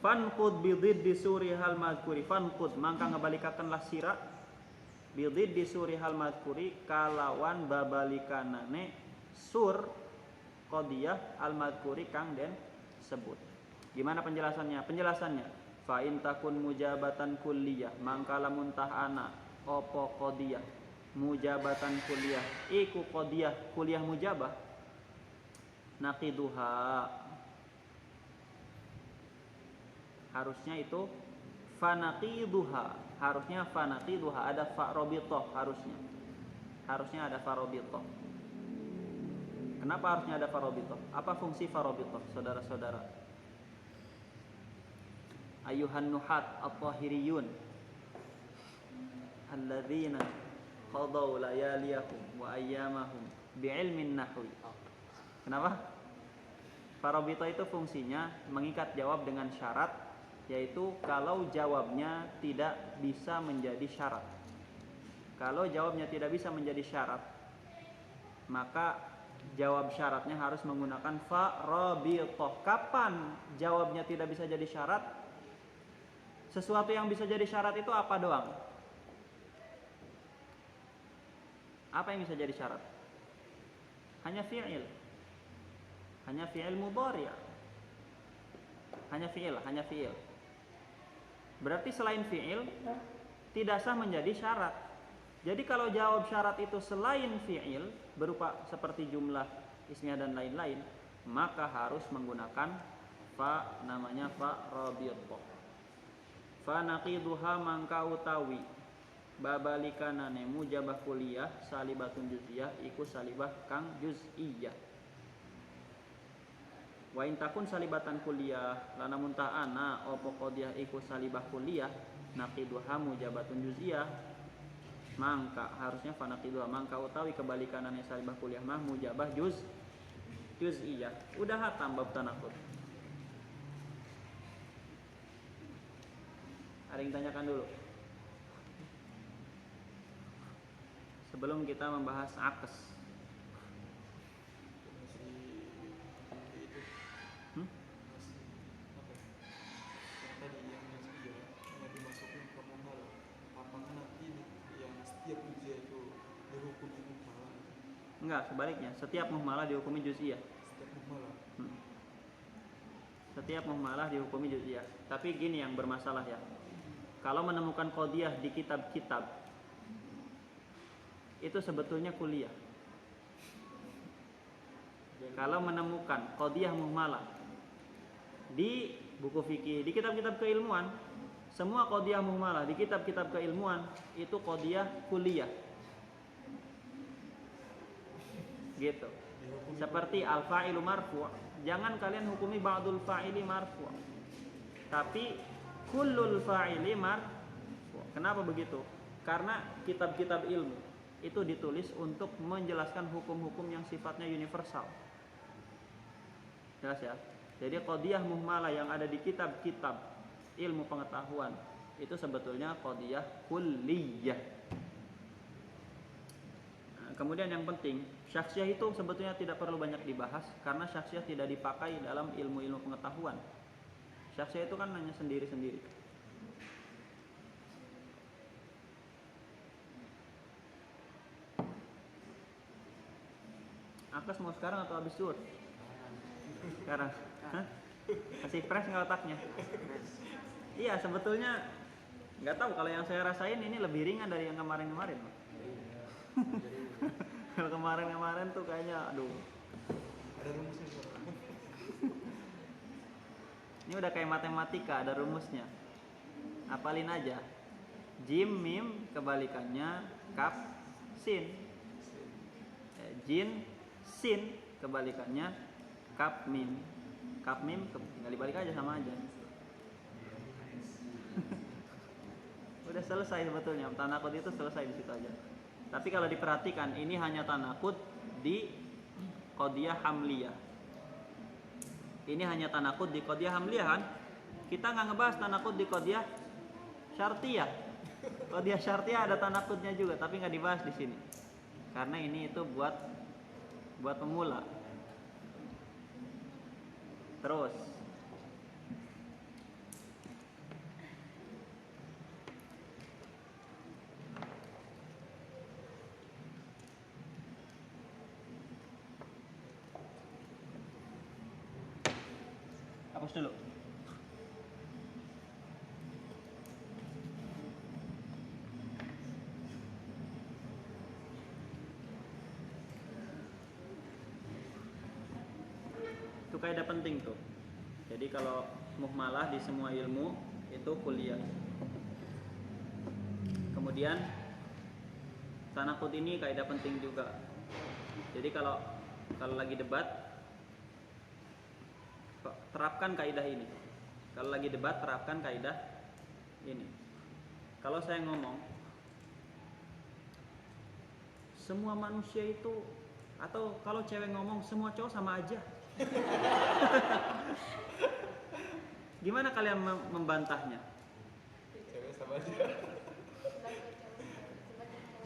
Fanqud bididdi suri hal madhkuri. Fanqud mangka ngabalikakenlah sira bididdi suri hal madhkuri kalawan babalikanane sur qadiyah al madhkuri kang den sebut. Gimana penjelasannya? Penjelasannya fa in takun mujabatan kulliyah mangka lamun tahana opo qadiyah mujabatan kulliyah iku qadiyah kuliah mujabah naqiduha harusnya itu fanaqiduha, harusnya fanaqiduha ada fa rabithah, harusnya ada fa rabithah. Kenapa harusnya ada fa rabithah? Apa fungsi fa rabithah, saudara-saudara? Ayuhan nuhat at-tahiriyun alladzina qadaw layaliyahum wa ayyamahum bi'ilmin nahwi. Kenapa? Fa rabithah itu fungsinya mengikat jawab dengan syarat, yaitu kalau jawabnya tidak bisa menjadi syarat. Kalau jawabnya tidak bisa menjadi syarat, maka jawab syaratnya harus menggunakan fa rabithah. Kapan jawabnya tidak bisa jadi syarat? Sesuatu yang bisa jadi syarat itu apa doang? Apa yang bisa jadi syarat? Hanya fi'il. Hanya fi'il mudhari'. Hanya fi'il. Berarti selain fi'il tidak sah menjadi syarat. Jadi kalau jawab syarat itu selain fi'il berupa seperti jumlah ismiyah dan lain-lain, maka harus menggunakan fa, namanya fa rabithah. Fa naqiduha mangka utawi babalikanane mujabah kuliah salibatun juz'iyah iku salibah kang juz'iyah. Wa in takun salibatan kuliah lana munta'ana opo qadiyah iku salibah kuliah naqiduha mujabatun juz'iyah, mangka harusnya fa naqiduha mangka utawi kebalikanane salibah kuliah mah mujabah juz'iyah. Udah hatam bab tanaqud. Ada yang tanyakan dulu sebelum kita membahas akes. Enggak, sebaliknya. Setiap muhmalah dihukumi juz'iyah. Setiap muhmalah dihukumi juz'iyah. Tapi gini yang bermasalah ya. Kalau menemukan qadiyah di kitab-kitab itu sebetulnya kuliah. Kalau menemukan qadiyah muhmalah di buku fikih, di kitab-kitab keilmuan, semua qadiyah muhmalah di kitab-kitab keilmuan itu qadiyah kuliah. Gitu. Seperti al-fa'ilu marfu', jangan kalian hukumi ba'dul fa'ili marfu', tapi kullul fa'ili marfu'. Kenapa begitu? Karena kitab-kitab ilmu itu ditulis untuk menjelaskan hukum-hukum yang sifatnya universal. Jelas ya? Jadi qadiyah muhmalah yang ada di kitab-kitab ilmu pengetahuan itu sebetulnya qadiyah kulliyah. Kemudian yang penting, syakhsiyah itu sebetulnya tidak perlu banyak dibahas karena syakhsiyah tidak dipakai dalam ilmu-ilmu pengetahuan. Syakhsiyah itu kan hanya sendiri-sendiri. Akes mau sekarang atau habis zuhur? Sekarang. Hah? Masih fresh nggak otaknya? Iya, sebetulnya nggak tahu, kalau yang saya rasain ini lebih ringan dari yang kemarin-kemarin. Kalau kemarin-kemarin tuh kayaknya aduh. Ada rumusnya. Ini udah kayak matematika, ada rumusnya. Apalin aja. Jim mim kebalikannya kaf sin. Jin sin kebalikannya kaf mim. Kaf mim tinggal dibalik aja, sama aja. Udah selesai sebetulnya. Tanaqud itu selesai di situ aja. Tapi kalau diperhatikan, ini hanya tanaqud di qadiyah hamliyah. Ini hanya tanaqud di qadiyah hamliyah kan? Kita nggak ngebahas tanaqud di qadiyah syartiyah. Qadiyah syartiyah ada tanaqudnya juga, tapi nggak dibahas di sini. Karena ini itu buat pemula. Terus hapus dulu. Itu kaidah penting tuh. Jadi kalau muhmalah di semua ilmu itu kuliah. Kemudian tanaqud ini kaidah penting juga. Jadi kalau lagi debat, terapkan kaidah ini. Kalau lagi debat, terapkan kaidah ini. Kalau saya ngomong semua manusia itu, atau kalau cewek ngomong semua cowok sama aja, gimana kalian membantahnya?
Cewek sama aja.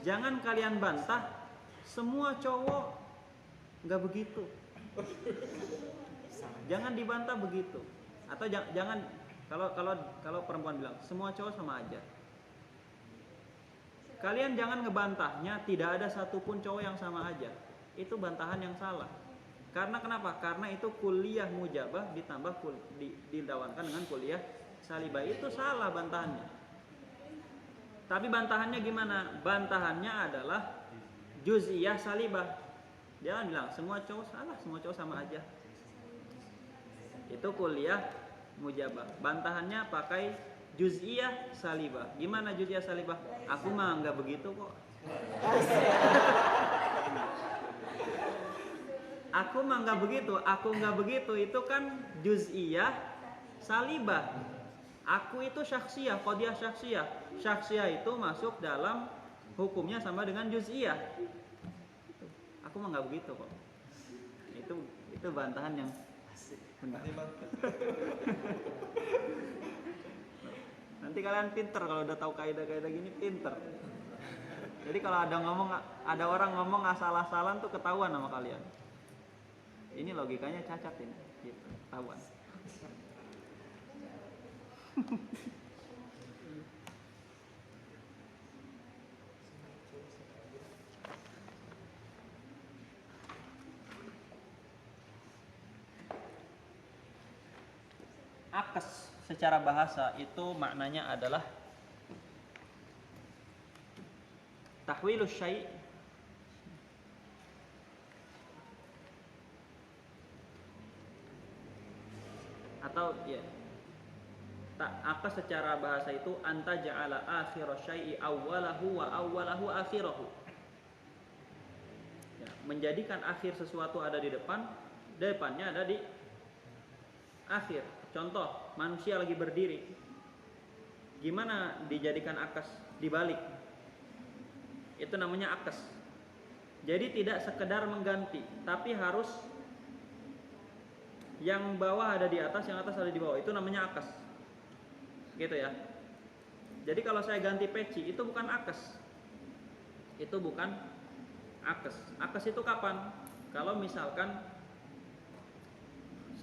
Jangan kalian bantah semua cowok nggak begitu. Jangan dibantah begitu. Atau jangan kalau perempuan bilang semua cowok sama aja. Kalian jangan ngebantahnya tidak ada satupun cowok yang sama aja. Itu bantahan yang salah. Karena kenapa? Karena itu kuliah mujabah ditambah dilawankan dengan kuliah salibah. Itu salah bantahannya. Tapi bantahannya gimana? Bantahannya adalah juz'iyah salibah. Dia kan bilang semua cowok salah, semua cowok sama aja. Itu kuliah mujabah. Bantahannya pakai juz'iyah salibah. Gimana juz'iyah salibah? Aku mah enggak begitu kok. Aku mah enggak begitu. Aku enggak begitu itu kan juz'iyah salibah. Aku itu syakhsiyah, qadiyah syakhsiyah. Syakhsiyah itu masuk dalam hukumnya sama dengan juz'iyah. Aku mah enggak begitu kok. Itu bantahan yang benar. Nanti kalian pinter kalau udah tahu kaidah-kaidah gini, pinter. Jadi kalau ada orang ngomong asal-asalan tuh ketahuan sama kalian. Ini logikanya cacat ini, gitu, ketahuan. Akes secara bahasa itu maknanya adalah tahwilus syai' atau ya akes secara bahasa itu anta ja'ala akhir syai'i awwalahu wa awwalahu akhirahu. Ya, menjadikan akhir sesuatu ada di depan, depannya ada di akhir. Contoh, manusia lagi berdiri. Gimana dijadikan akes? Dibalik. Itu namanya akes. Jadi tidak sekedar mengganti, tapi harus yang bawah ada di atas, yang atas ada di bawah. Itu namanya akes. Gitu ya. Jadi kalau saya ganti peci, itu bukan akes. Itu bukan akes. Akes itu kapan? Kalau misalkan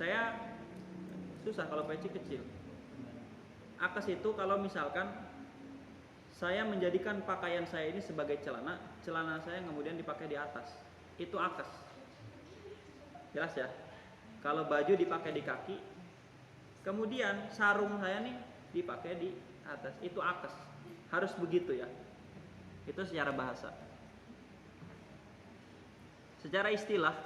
saya susah kalau peci kecil. Akes itu kalau misalkan saya menjadikan pakaian saya ini sebagai celana, celana saya kemudian dipakai di atas. Itu akes. Jelas ya? Kalau baju dipakai di kaki, kemudian sarung saya nih dipakai di atas. Itu akes. Harus begitu ya. Itu secara bahasa. Secara istilah,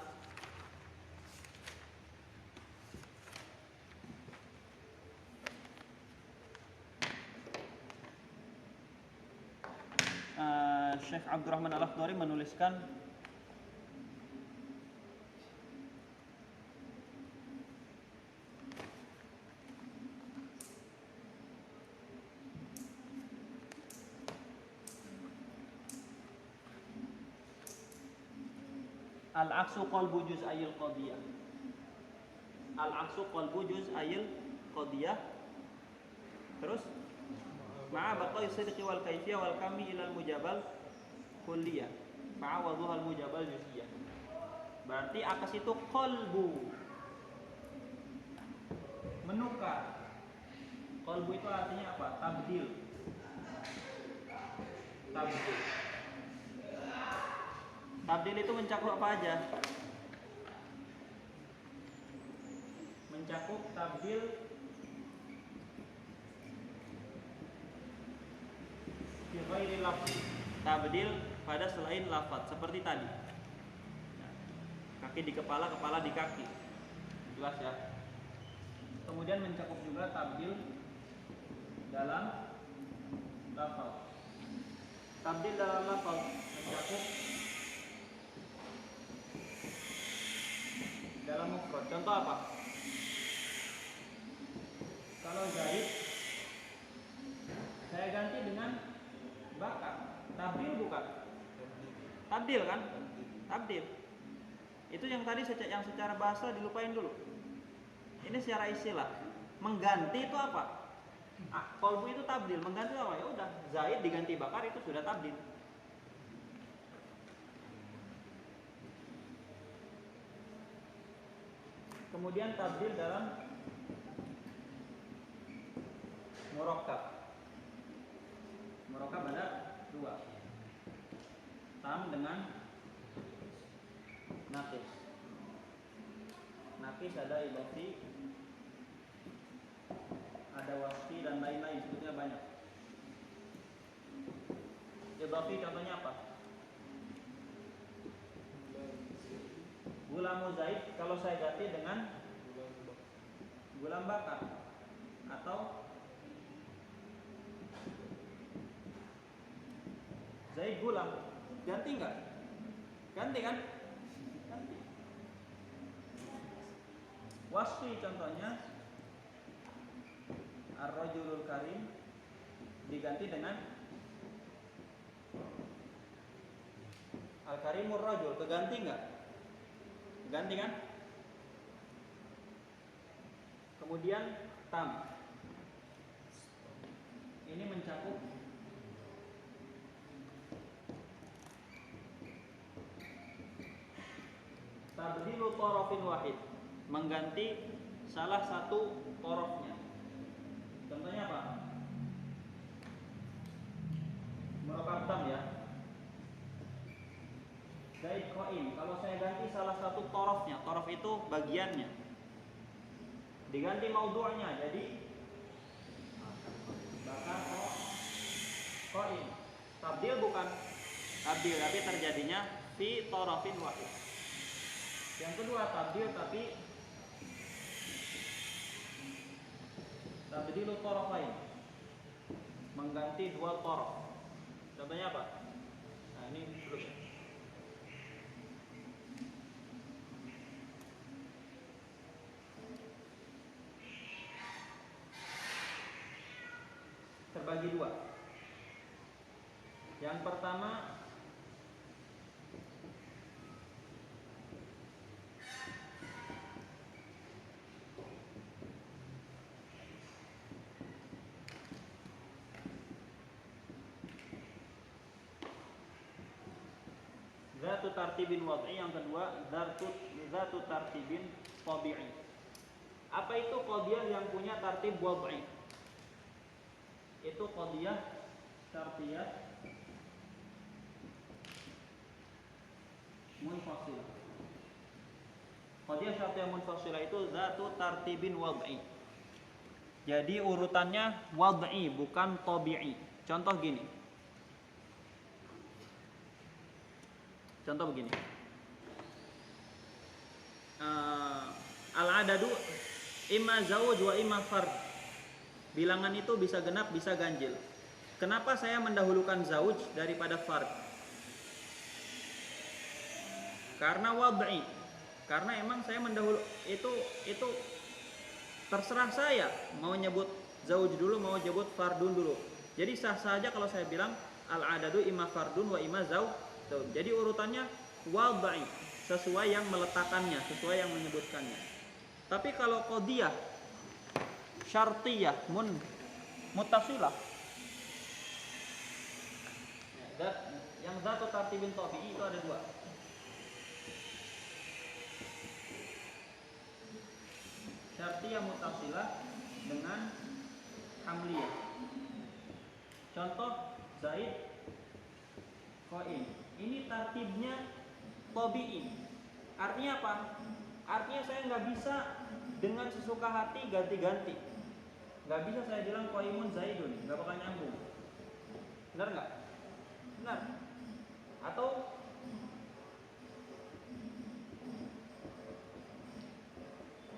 Syekh Abdurrahman Al-Akhdari menuliskan al-aksu qalbu juz'ayil qadiyah. Al-aksu qalbu juz'ayil qadiyah. Terus ma'a baqai sidqi wal kaifiyah wal kami ilal mujabal kulliyah fa'awadhuhal mujabal juz'iyah. Berarti akes itu qalbu, menukar. Qalbu itu artinya apa? Tabdil. Tabdil. Tabdil itu mencakup apa aja? Mencakup tabdil fi ghairi lafzi. Tabdil pada selain lafaz seperti tadi. Kaki di kepala, kepala di kaki. Jelas ya? Kemudian mencakup juga tabdil dalam lafaz. Tabdil dalam lafaz mencakup dalam mufrad. Contoh apa? Kalau Zaid saya ganti dengan Bakar. Tabdil bukan? Tabdil kan? Tabdil. Itu yang tadi yang secara bahasa dilupain dulu. Ini secara istilah. Mengganti itu apa? Qalbu itu tabdil. Mengganti apa? Ya udah, Zaid diganti Bakar itu sudah tabdil. Kemudian tabdil dalam murakkab. Murakkab ada dua. Tam dengan naqis. Naqis ada idhofi, ada wasfi dan lain-lain, sebetulnya banyak. idhafi contohnya apa? Gulamu Zaid kalau saya ganti dengan gulam bakar atau Zaid gulam, ganti nggak? Ganti kan? Ganti. Wasfi contohnya ar-rajulul karim diganti dengan al-karimur rajul, keganti nggak? Ganti kan? Kemudian tam. Ini mencakup tabdilu tarafin wahid, mengganti salah satu tarafnya. Contohnya apa? Murakab tam ya. Zaid qaim, kalau saya ganti salah satu tarafnya, taraf itu bagiannya, diganti maudhu'nya jadi bakar qaim. Tabdil bukan tabdil, tapi terjadinya fi tarafin wahid. Yang kedua tabdil tapi tabdilu tarafain, mengganti dua taraf. Contohnya apa? Nah, ini belum. Terbagi dua. Yang pertama zatu tartibin wad'i, yang kedua zatu tartibin tabi'i. Apa itu qadiyah yang punya tartib wad'i? Itu qadiyah syartiyah munfasilah. Qadiyah syartiyah munfasilah itu zatu tartibin wad'i. Jadi urutannya wad'i bukan tabi'i. Contoh gini. Contoh begini. Al-adadu imma zawj wa imma fard. Bilangan itu bisa genap, bisa ganjil. Kenapa saya mendahulukan zauj daripada fard? Karena wad'i. Karena emang saya itu terserah saya mau nyebut zauj dulu, mau nyebut fardun dulu. Jadi sah saja kalau saya bilang al-adadu imma fardun wa imma zauj. Jadi urutannya wad'i, sesuai yang meletakkannya, sesuai yang menyebutkannya. Tapi kalau qadiyah syartiyah muttasilah, yang zatu tartibin tabi'i itu ada dua. Syartiyah muttasilah dengan hamliyah. Contoh Zaid qaim. Ini tartibnya tabi'i. Artinya apa? Artinya saya nggak bisa dengan sesuka hati ganti-ganti. Nggak bisa saya bilang qaimun Zaidun, nggak bakal nyambung. Benar nggak? Benar. Atau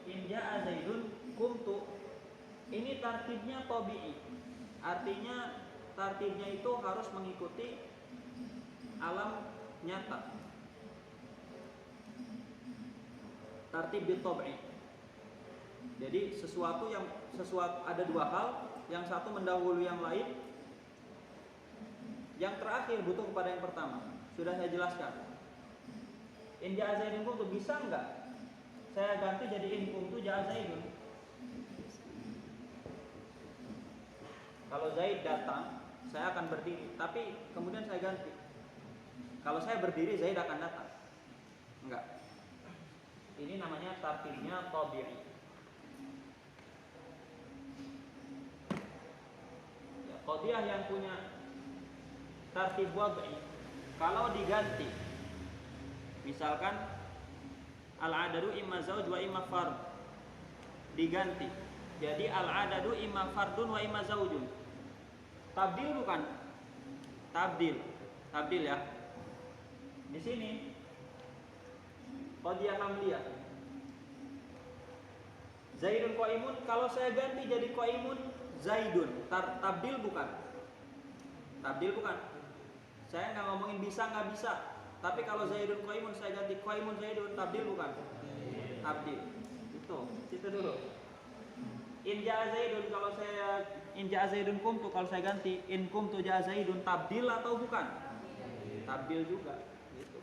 in ja'a Zaidun qumtu. Ini tartibnya tabi'i. Artinya tartibnya itu harus mengikuti alam nyata. Tartib bitab'i. Jadi sesuatu ada dua hal, yang satu mendahului yang lain, yang terakhir butuh kepada yang pertama. Sudah saya jelaskan. In ja'a Zaidun qumtu, bisa enggak saya ganti jadi in qumtu ja'a Zaidun? Kalau Zaid datang, saya akan berdiri, tapi kemudian saya ganti. Kalau saya berdiri, Zaid akan datang. Enggak. Ini namanya tartibnya tabi'i. Ya, qadiyah yang punya tartib wad'i, kalau diganti, misalkan al-adadu imma zauj wa imma fard, diganti jadi al-adadu imma fardun wa imma zaujun. Tabdil bukan? Tabdil. Tabdil ya. Di sini qadiyah hamliyah. Zaidun qaimun, kalau saya ganti jadi qaimun Zaidun, tabdil bukan? Tabdil bukan? Saya nggak ngomongin bisa nggak bisa. Tapi kalau Zaidun qaimun saya ganti qaimun Zaidun, tabdil bukan? Tabdil. Itu dulu. In ja'a Zaidun, kalau saya in ja'a Zaidun kumtu, kalau saya ganti in kumtu ja'a Zaidun, tabdil atau bukan? Tabdil juga. Gitu.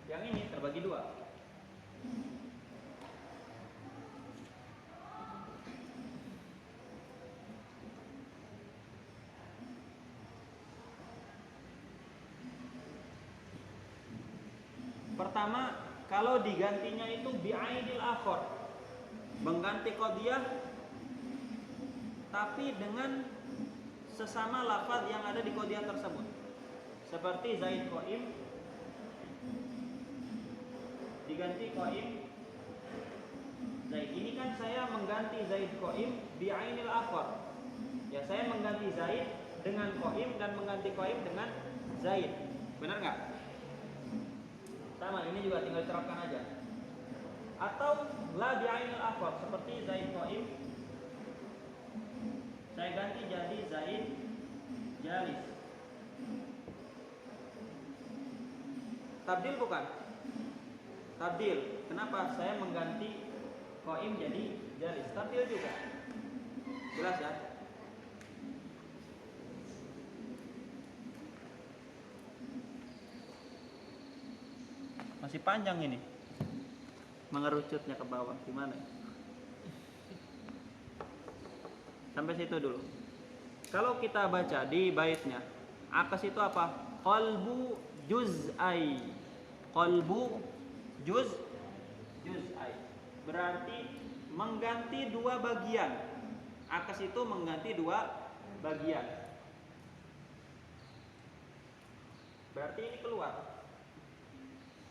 Yang ini terbagi dua. Pertama, kalau digantinya itu bi'aidil akhor, mengganti qadiyah tapi dengan sesama lafaz yang ada di qadiyah tersebut. Seperti Zaid qaim diganti qaim Zaid. Ini kan saya mengganti Zaid qaim bi'ainil akhor. Ya, saya mengganti Zaid dengan qaim dan mengganti qaim dengan Zaid. Benar nggak? Sama, ini juga tinggal terapkan aja. Atau la bi'ainil akhor, seperti Zaid qaim saya ganti jadi Zaid jalis. Tabdil bukan? Tabdil. Kenapa? Saya mengganti qaim jadi jalis. Tabdil juga. Jelas ya? Masih panjang ini. Mengerucutnya ke bawah gimana? Sampai situ dulu. Kalau kita baca di baitnya, akas itu apa? Qalbu juz'ai. Qalbu juz'ai. Berarti mengganti dua bagian. Akas itu mengganti dua bagian. Berarti ini keluar.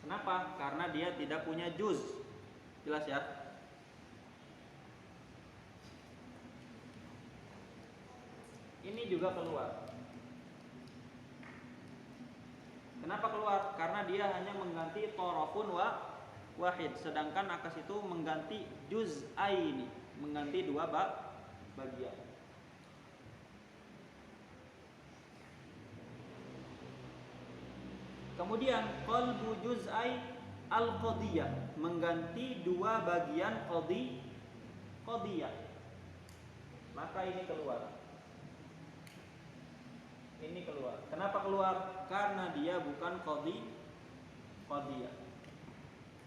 Kenapa? Karena dia tidak punya juz. Jelas ya? Ini juga keluar. Kenapa keluar? Karena dia hanya mengganti torofun wahid. Sedangkan akas itu mengganti juz'aini, mengganti dua bagian. Kemudian qalbu juz'ai al-qadiyah, mengganti dua bagian qadiyah. Maka ini keluar. Ini keluar. Kenapa keluar? Karena dia bukan qadiyah.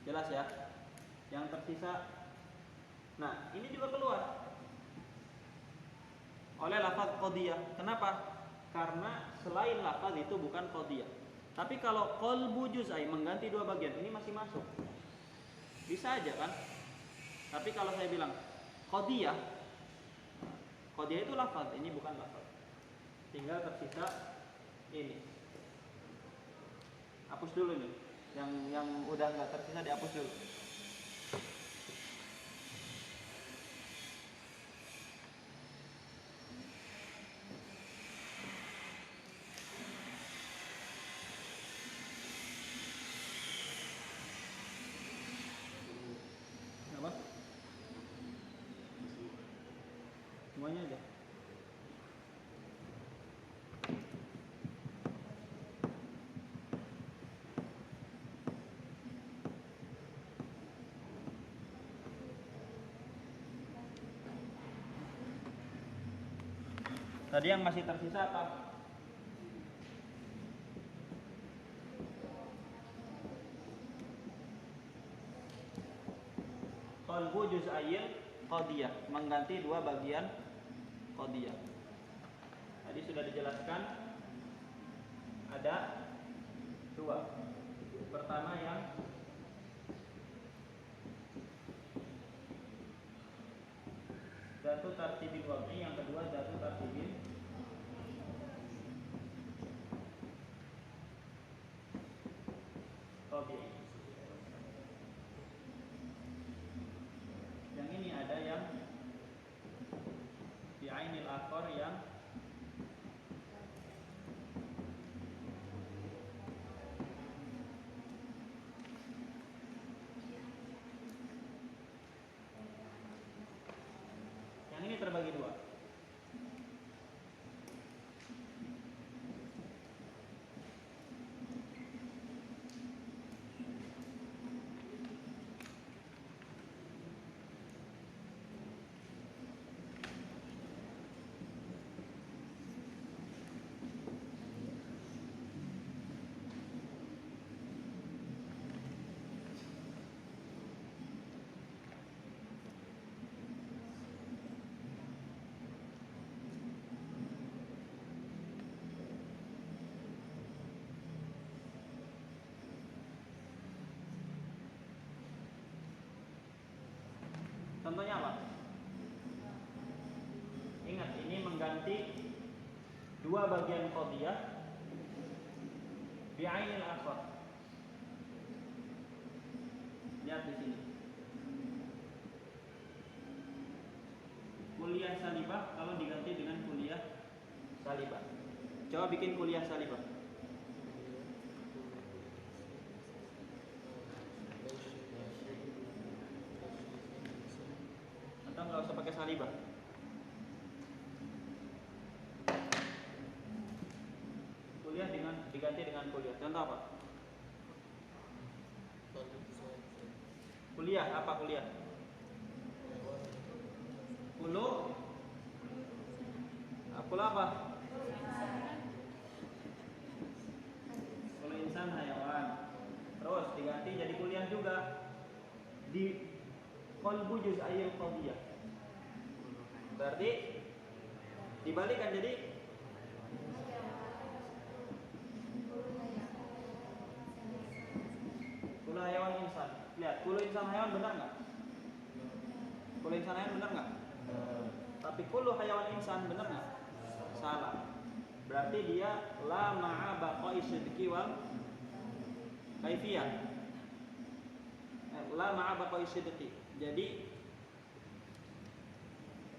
Jelas ya? Yang tersisa. Nah, ini juga keluar oleh lafaz qadiyah. Kenapa? Karena selain lafaz itu bukan qadiyah. Tapi kalau qalbu juz'ai mengganti dua bagian, ini masih masuk. Bisa aja kan? Tapi kalau saya bilang qadiyah itu lafaz, ini bukan lafaz. Tinggal tersisa ini. Hapus dulu nih. Yang udah nggak tersisa dihapus dulu. Apa? Semuanya aja. Tadi yang masih tersisa apa? Qalbu juz'ayil qadiyah, mengganti dua bagian qadiyah. Tadi sudah dijelaskan ada dua. Pertama yang dzatu tartibil wad'i, yang kedua dzatu tartibil tabi'i. Yang ini ada yang bi'ainil akhor, yang Contohnya apa? Ingat, ini mengganti dua bagian qadiyah bi'ainil akhar. Lihat di sini. Kuliah salibah kalau diganti dengan kuliah salibah. Coba bikin kuliah salibah. Atau nggak usah pakai salibah. Kuliah diganti dengan kuliah. Contoh apa? Kuliah apa kuliah? Kulu apa? Kulu insan hayawan. Terus diganti jadi kuliah juga. Di qalbu juz'ayil qadiyah. Berarti dibalikan jadi kulu hayawan insan. Lihat, kulu insan hayawan benar nggak? Kulu insan hayawan benar nggak? Tapi kulu hayawan insan benar nggak? Salah. Berarti dia la ma'a baqa'i sidqi wal kaifiyah. La ma'a baqa'i sidqi. Jadi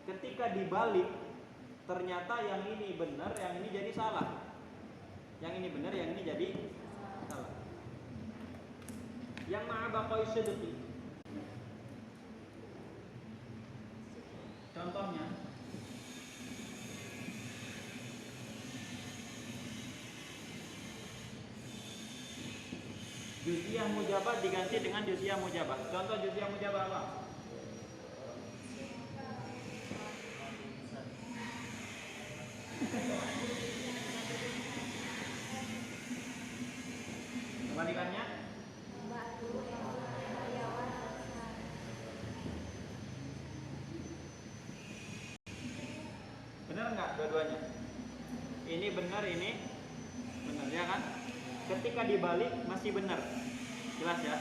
ketika dibalik ternyata yang ini benar, yang ini jadi salah. Yang ini benar, yang ini jadi salah. Yang ma'a baqa'i sidqi. Contohnya juz'iyah mujabah diganti dengan juz'iyah mujabah. Contoh juz'iyah mujabah apa? Kebalikannya? Benar nggak dua-duanya? Ini benar, ini benar, ya kan? Ketika dibalik masih benar. Jelas ya?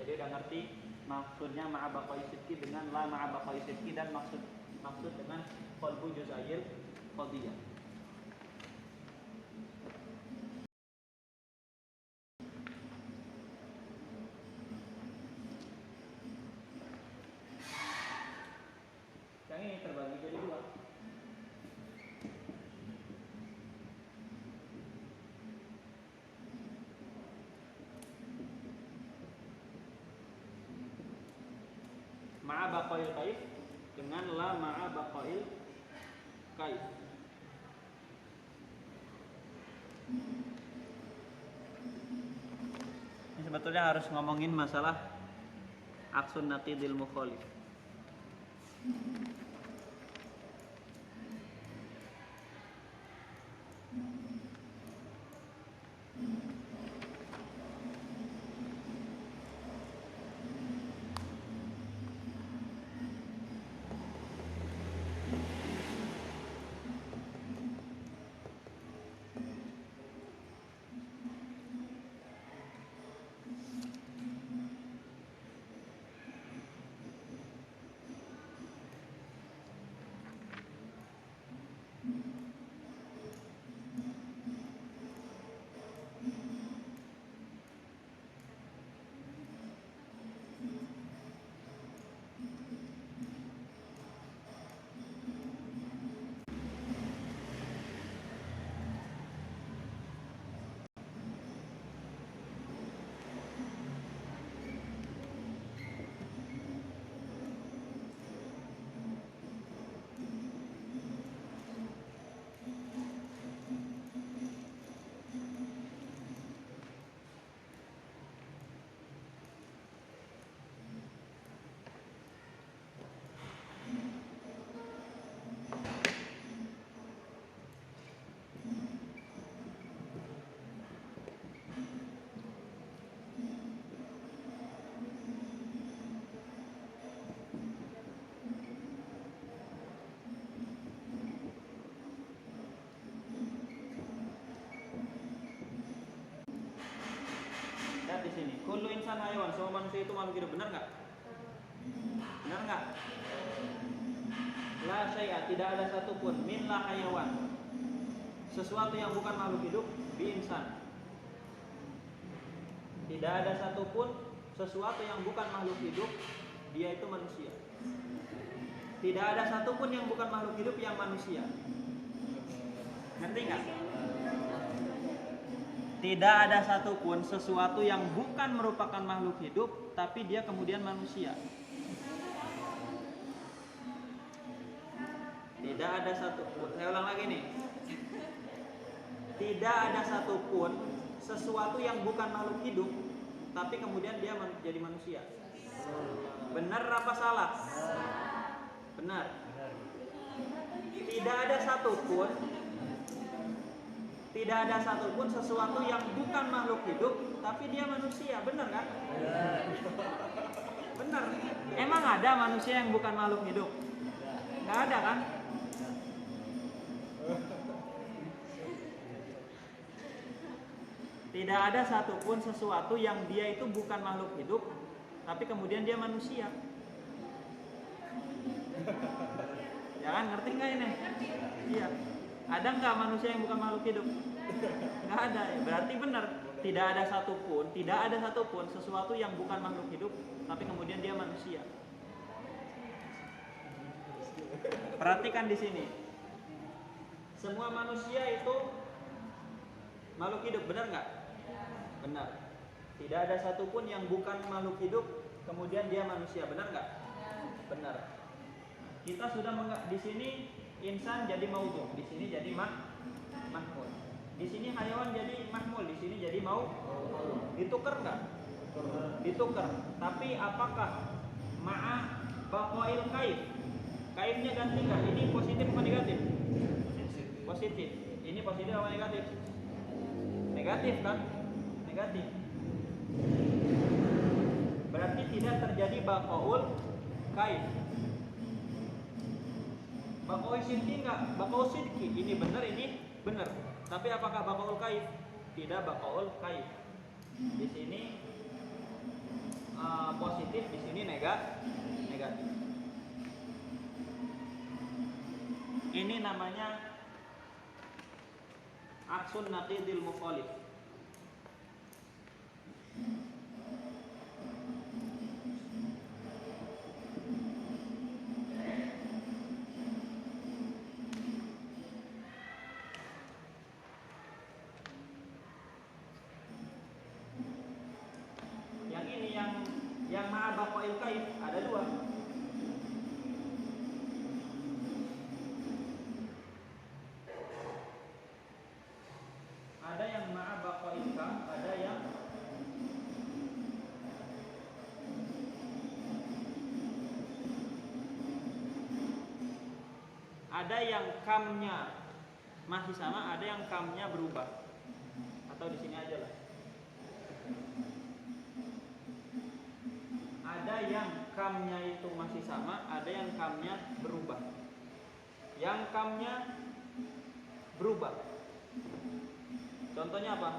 Jadi udah ngerti maksudnya ma'a baqa'i sidqi dengan la ma'a baqa'i sidqi dan maksud dengan qalbu juz'ayil qadiyah. Yang ini terbagi jadi dua. Ma'a baqail kaif dengan la ma'a baqail kaif. Ini sebetulnya harus ngomongin masalah aksun naqidil mukhalif. Lihat di sini, kullu insan hayawan, semua manusia itu makhluk hidup, benar nggak? Benar nggak? La syai'a, tidak ada satupun min la hayawan, sesuatu yang bukan makhluk hidup, bi insan. Tidak ada satupun sesuatu yang bukan makhluk hidup, dia itu manusia. Tidak ada satupun yang bukan makhluk hidup yang manusia. Ngerti nggak? Tidak ada satupun sesuatu yang bukan merupakan makhluk hidup, tapi dia kemudian manusia. Tidak ada satupun. Saya ulang lagi nih. Tidak ada satupun sesuatu yang bukan makhluk hidup, tapi kemudian dia jadi manusia. Benar apa salah? Benar. Tidak ada satupun sesuatu yang bukan makhluk hidup, tapi dia manusia. Benar kan? Benar. Emang ada manusia yang bukan makhluk hidup? Nggak ada kan? Tidak ada satupun sesuatu yang dia itu bukan makhluk hidup, tapi kemudian dia manusia. Ya kan, ngerti nggak ini? Iya. Ada nggak manusia yang bukan makhluk hidup? Nggak ada. Berarti benar. Tidak ada satupun sesuatu yang bukan makhluk hidup, tapi kemudian dia manusia. Perhatikan di sini. Semua manusia itu makhluk hidup, benar nggak? Benar. Tidak ada satupun yang bukan makhluk hidup, kemudian dia manusia, benar nggak? Benar. Kita sudah di sini insan jadi maudhu, di sini jadi mahmul. Di sini hayawan jadi mahmul, di sini jadi ditukar nggak? Ditukar. Tapi apakah ma'a baqail kaif? Kaifnya ganti nggak? Ini positif atau negatif? Positif. Ini positif atau negatif? Negatif kan? Negatif. Berarti tidak terjadi baqaul kaif. Baqaul sidqi enggak? Baqaul sidqi ini benar, ini benar. Tapi apakah baqaul kaif? Tidak baqaul kaif. Di sini positif, di sini negatif. Ini namanya aksun naqidil mukhalif. Yang ini yang ma'a baqail kaif ada dua. Ada yang ma'a baqail kaif, ada yang kamnya masih sama, ada yang kamnya berubah. Atau di sini aja lah. Ada yang kamnya itu masih sama, ada yang kamnya berubah. Yang kamnya berubah. Contohnya apa?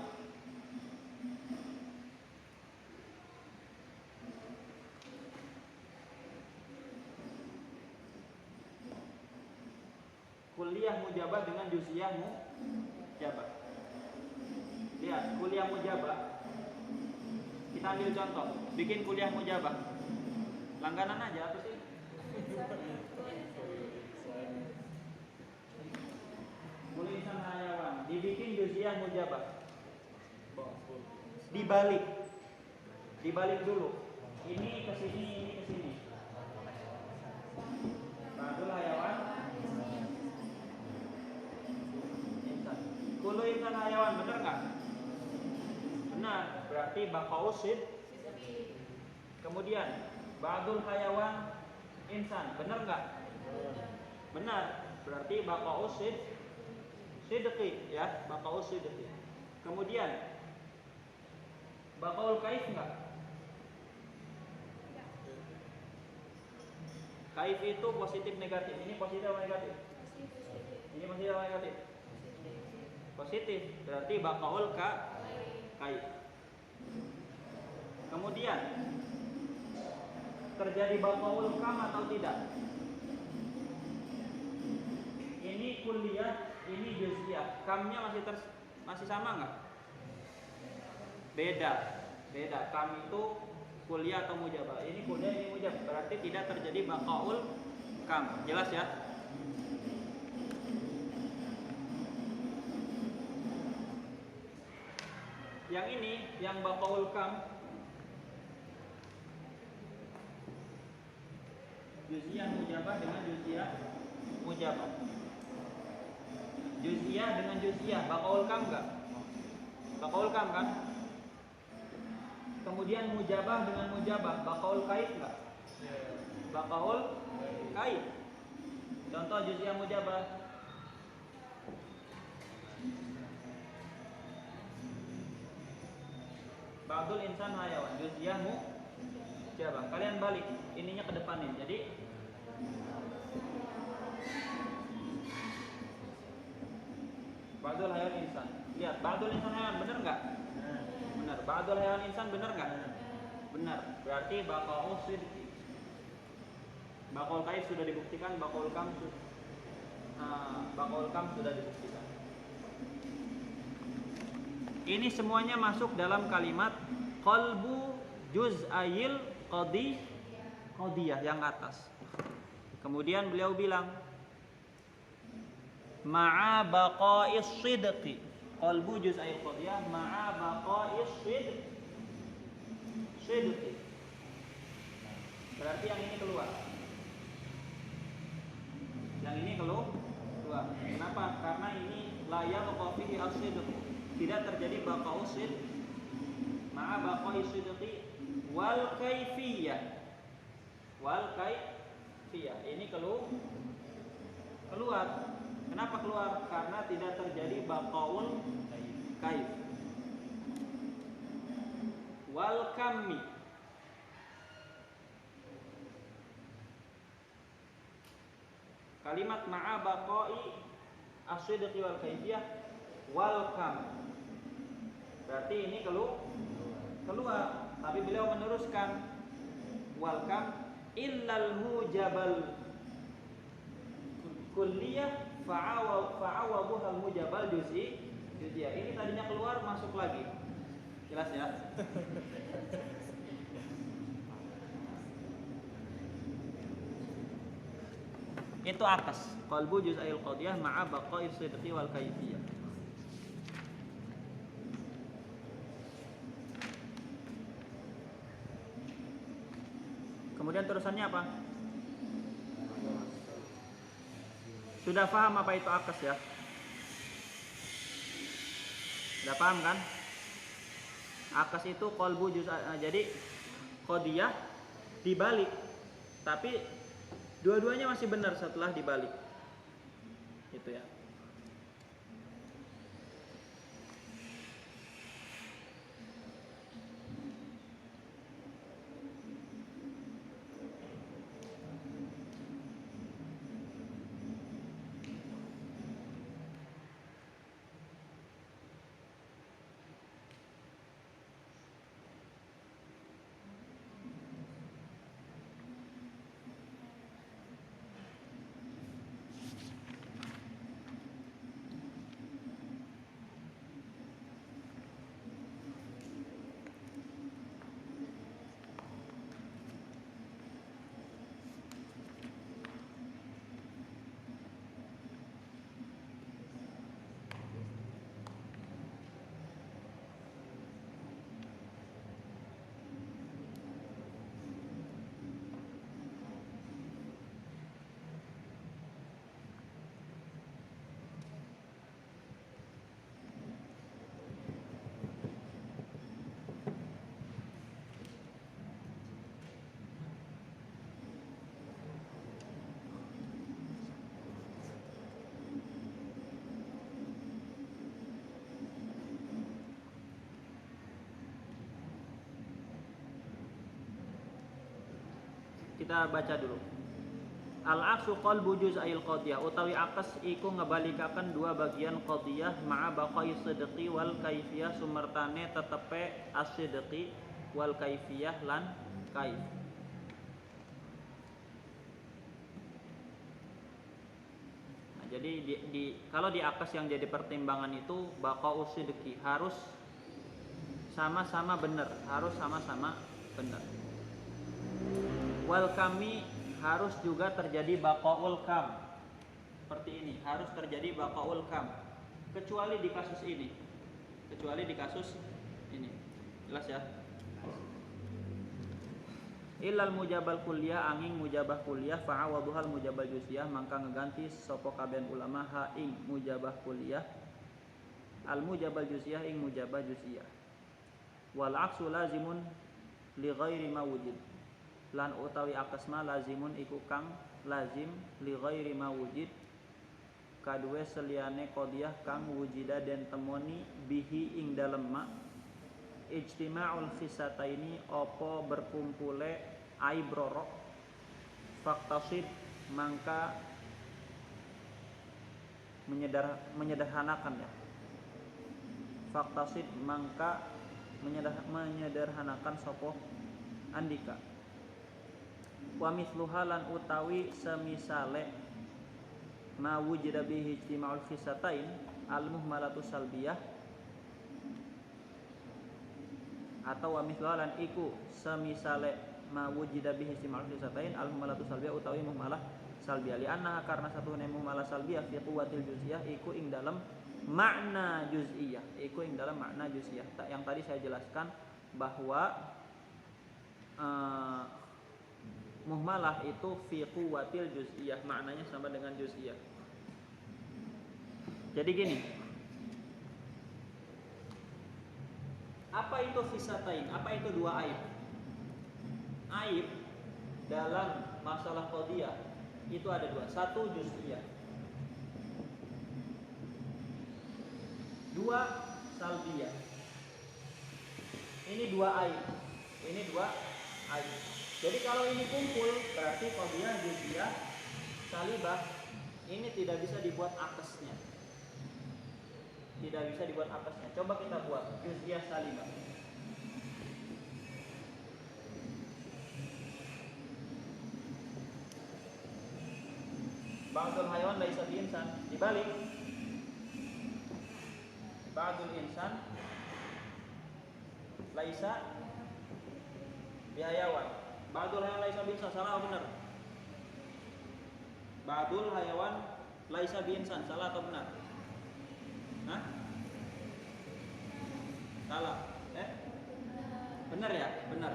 Kuliah mujabah dengan juz'iyah mujabah. Lihat, kuliah mujabah. Kita ambil contoh, bikin kuliah mujabah. Langganan aja apa sih? Kuliah insan hayawan, dibikin juz'iyah mujabah. Dibalik dulu. Ini ke sini, ini ke sini. Ba'dul hayawan insan. Kulo insan hayawan, benar nggak? Benar. Berarti baqausid. Kemudian ba'dul hayawan insan, benar nggak? Benar. Berarti baqausid sidqi, ya, baqausid sidqi. Kemudian baqaul kaif enggak? Kaif itu positif negatif. Ini positif atau negatif? Ini positif atau negatif? Positif. Berarti baqaul kaif. Kemudian terjadi baqaul kam atau tidak? Ini kulliyah, ini juz'iyah. Kamnya masih sama nggak? Beda. Kam itu kuliah atau mujabah. Ini kuliah, ini mujabah. Berarti tidak terjadi baqaul kam. Jelas ya? Yang ini, yang baqaul kam, juz'iyah mujabah dengan juz'iyah mujabah. Juz'iyah dengan juz'iyah, baqaul kam enggak? Baqaul kam kan? Kemudian mujabah dengan mujabah, baqaul kaif enggak? Baqaul kaif. Contoh juz'iyah mujabah. Ba'dul insan hayawan, juz'iyah mujabah. Kalian balik ininya ke depanin. Jadi ba'dul hayawan insan. Lihat, ba'dul insan hayawan benar enggak? Benar. Ba'dul hayawan insan benar enggak? Benar. Berarti baqaul sidqi. Baqaul kaif sudah dibuktikan, baqaul kam sudah dibuktikan. Ini semuanya masuk dalam kalimat qalbu juz'ayil qadiyah yang atas. Kemudian beliau bilang ma'a baqa'is sidqi. Qalbu juz'ayil qadiyah ma'a baqa'is sidqi. Berarti yang ini keluar. Yang ini keluar. Kenapa? Karena ini la yabqa fihi as-sidq. Tidak terjadi baqa'us sidq. Ma'a baqa'is sidqi wal kaifiyah. Ini keluar. Kenapa keluar? Karena tidak terjadi baqaul kaif. Wal kammi. Kalimat ma'a baqa'i as-sidqi wal kaifiyah wal kam. Berarti ini keluar. Tapi beliau meneruskan wal kam illal mujabal kulliyah fa'awabuhal mujabal juz'iyah. Ini tadinya keluar, masuk lagi. Jelas ya? Itu atas qalbu juz'ayil qadiyah ma'a baqa'is sidqi wal kaifiyah. Kemudian terusannya apa? Sudah paham apa itu akas ya? Sudah paham kan? Akas itu qalbu juz'ayil. Jadi qadiyah dibalik, tapi dua-duanya masih benar setelah dibalik. Itu ya. Kita baca dulu. Al-aksu qalbu juz'ayil qadiyah, utawi akas iku ngebalikaken dua bagian qadiyah ma'a baqai sidqi wal kaifiyah sumertane tetepe as-sidqi wal kaifiyah lan kaif. jadi kalau di akad yang jadi pertimbangan itu baqa'u sidqi harus sama-sama benar, harus sama-sama benar. Wal kami harus juga terjadi baqa'ul kam. Seperti ini, harus terjadi baqa'ul kam. Kecuali di kasus ini. Kecuali di kasus ini. Jelas ya? Illal mujabal kuliah angin mujabah kuliah fa'awaduhal mujabal juz'iyah mangka ngeganti sapa kabeh ulama ha ing mujabah kuliah al mujabal juz'iyah ing mujabah juz'iyah wal aksu lazimun li ghairi ma wujud lan utawi akasma lazimun iku kang lazim li ghairi ma wujud kaduwe seliyane qadiyah kang wujida den temoni bihi ing dalem ma ijtima'ul khisataini opo berkumpule aibroro faktasid mangka menyederhanakan ya faktasid mangka menyederhanakan sopo andika wa mithluha lan utawi semisale ma wujida bihi ijtima'ul khisatain al muhmalatu salbiyah atau wa mithlan iku semisale ma wujida bihi istima'ul khisatain al muhmalatu salbiyah utawi muhmalah salbiyah li anna karena satuhune muhmalah salbiyah fi quwwatil juz'iyah iku ing dalam makna juz'iyah iku ing dalam makna juz'iyah yang tadi saya jelaskan bahwa muhmalah itu fi quwwatil juz'iyah maknanya sama dengan juz'iyah. Jadi gini, apa itu khisatain? Apa itu dua aib? Aib dalam masalah qadiyah itu ada dua. Satu juz'iyah. Dua salbiyah. Ini dua aib. Ini dua aib. Jadi kalau ini kumpul berarti qadiyah juz'iyah salibah ini tidak bisa dibuat akasnya. Tidak bisa dibuat akasnya. Coba kita buat juz'iyah salibah. Ba'dul hayawan laisa bi insan. Dibalik. Ba'dul insan laisa bi hayawan. Ba'dul hayawan laisa bi insan. Salah atau benar? Ba'dul hayawan laisa bi insan. Salah atau benar? Hah? Salah. Benar ya? Benar.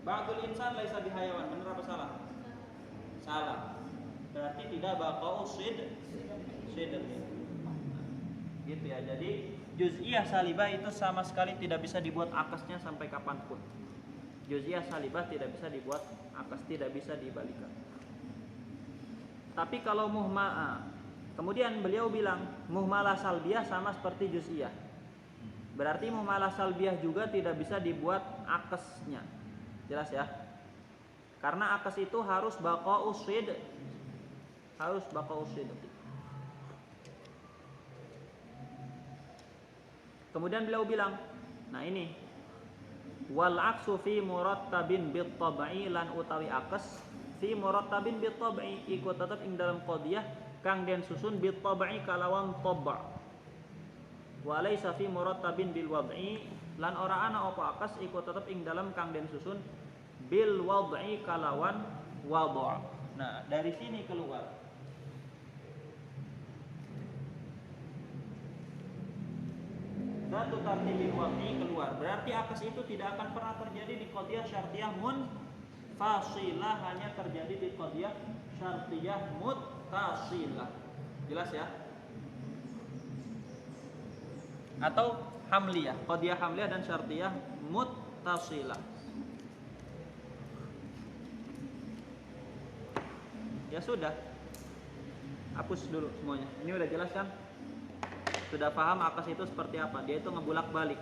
Ba'dul insan laisa bi hayawan. Benar apa salah? Salah. Berarti tidak baqa'u sidq. Gitu ya. Jadi juz'iyah salibah itu sama sekali tidak bisa dibuat akasnya sampai kapanpun. Juz'iyah salibah tidak bisa dibuat akas, tidak bisa dibalikan. Tapi kalau muhma'ah, kemudian beliau bilang muhmalah salbiyah sama seperti juz'iyah. Berarti muhmalah salbiyah juga tidak bisa dibuat akasnya. Jelas ya? Karena akas itu harus baqa'u sidq. Harus baqa'u sidq. Kemudian beliau bilang, nah ini wal aksu fi murattabin bit tab'i lan utawi akas fi murattabin bit tab'i iku tetep ing dalam qadiyah kang den susun bit tab'i kalawan tab'. Wa laisa fi murattabin bil wad'i lan ora ana apa akas iku tetep ing dalam kang den susun bil wad'i kalawan wad'a. Nah, dari sini keluar Datu tartibil wad'i keluar. Berarti akas itu tidak akan pernah terjadi di qadiyah syartiyah munfasilah, hanya terjadi di qadiyah syartiyah muttasilah. Jelas ya? Atau hamliyah, qadiyah hamliyah dan syartiyah muttasilah. Ya sudah. Hapus dulu semuanya. Ini udah jelas kan? Sudah paham akas itu seperti apa? Dia itu ngebulak balik.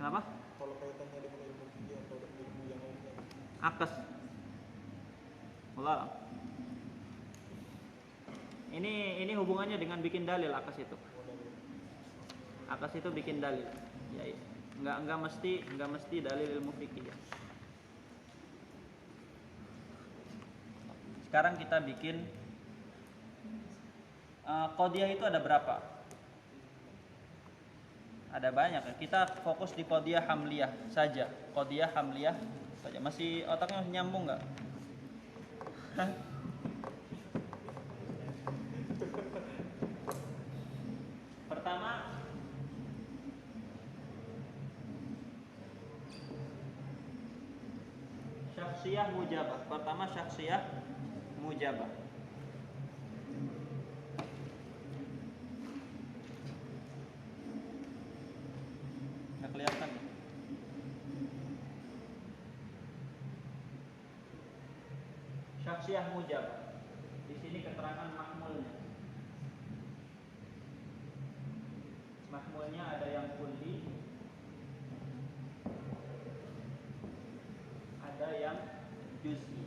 Kenapa?
Kalau kaitannya dengan ilmu fikih atau ilmu yang lainnya.
Akas. Wallah. Ini hubungannya dengan bikin dalil akas itu. Akas itu bikin dalil. Ya, Nggak mesti dalil ilmu fikih ya. Sekarang kita bikin qadiyah itu ada berapa? Ada banyak ya. Kita fokus di qadiyah hamliyah saja. Qadiyah hamliyah saja. Masih otaknya masih nyambung nggak? Pertama, syakhsiyah mujabah. Pertama syakhsiyah mujabah. Nggak kelihatan ya? Syakhsiyah mujabah. Di sini keterangan mahmulnya. Mahmulnya ada yang kulli, ada yang juz'i.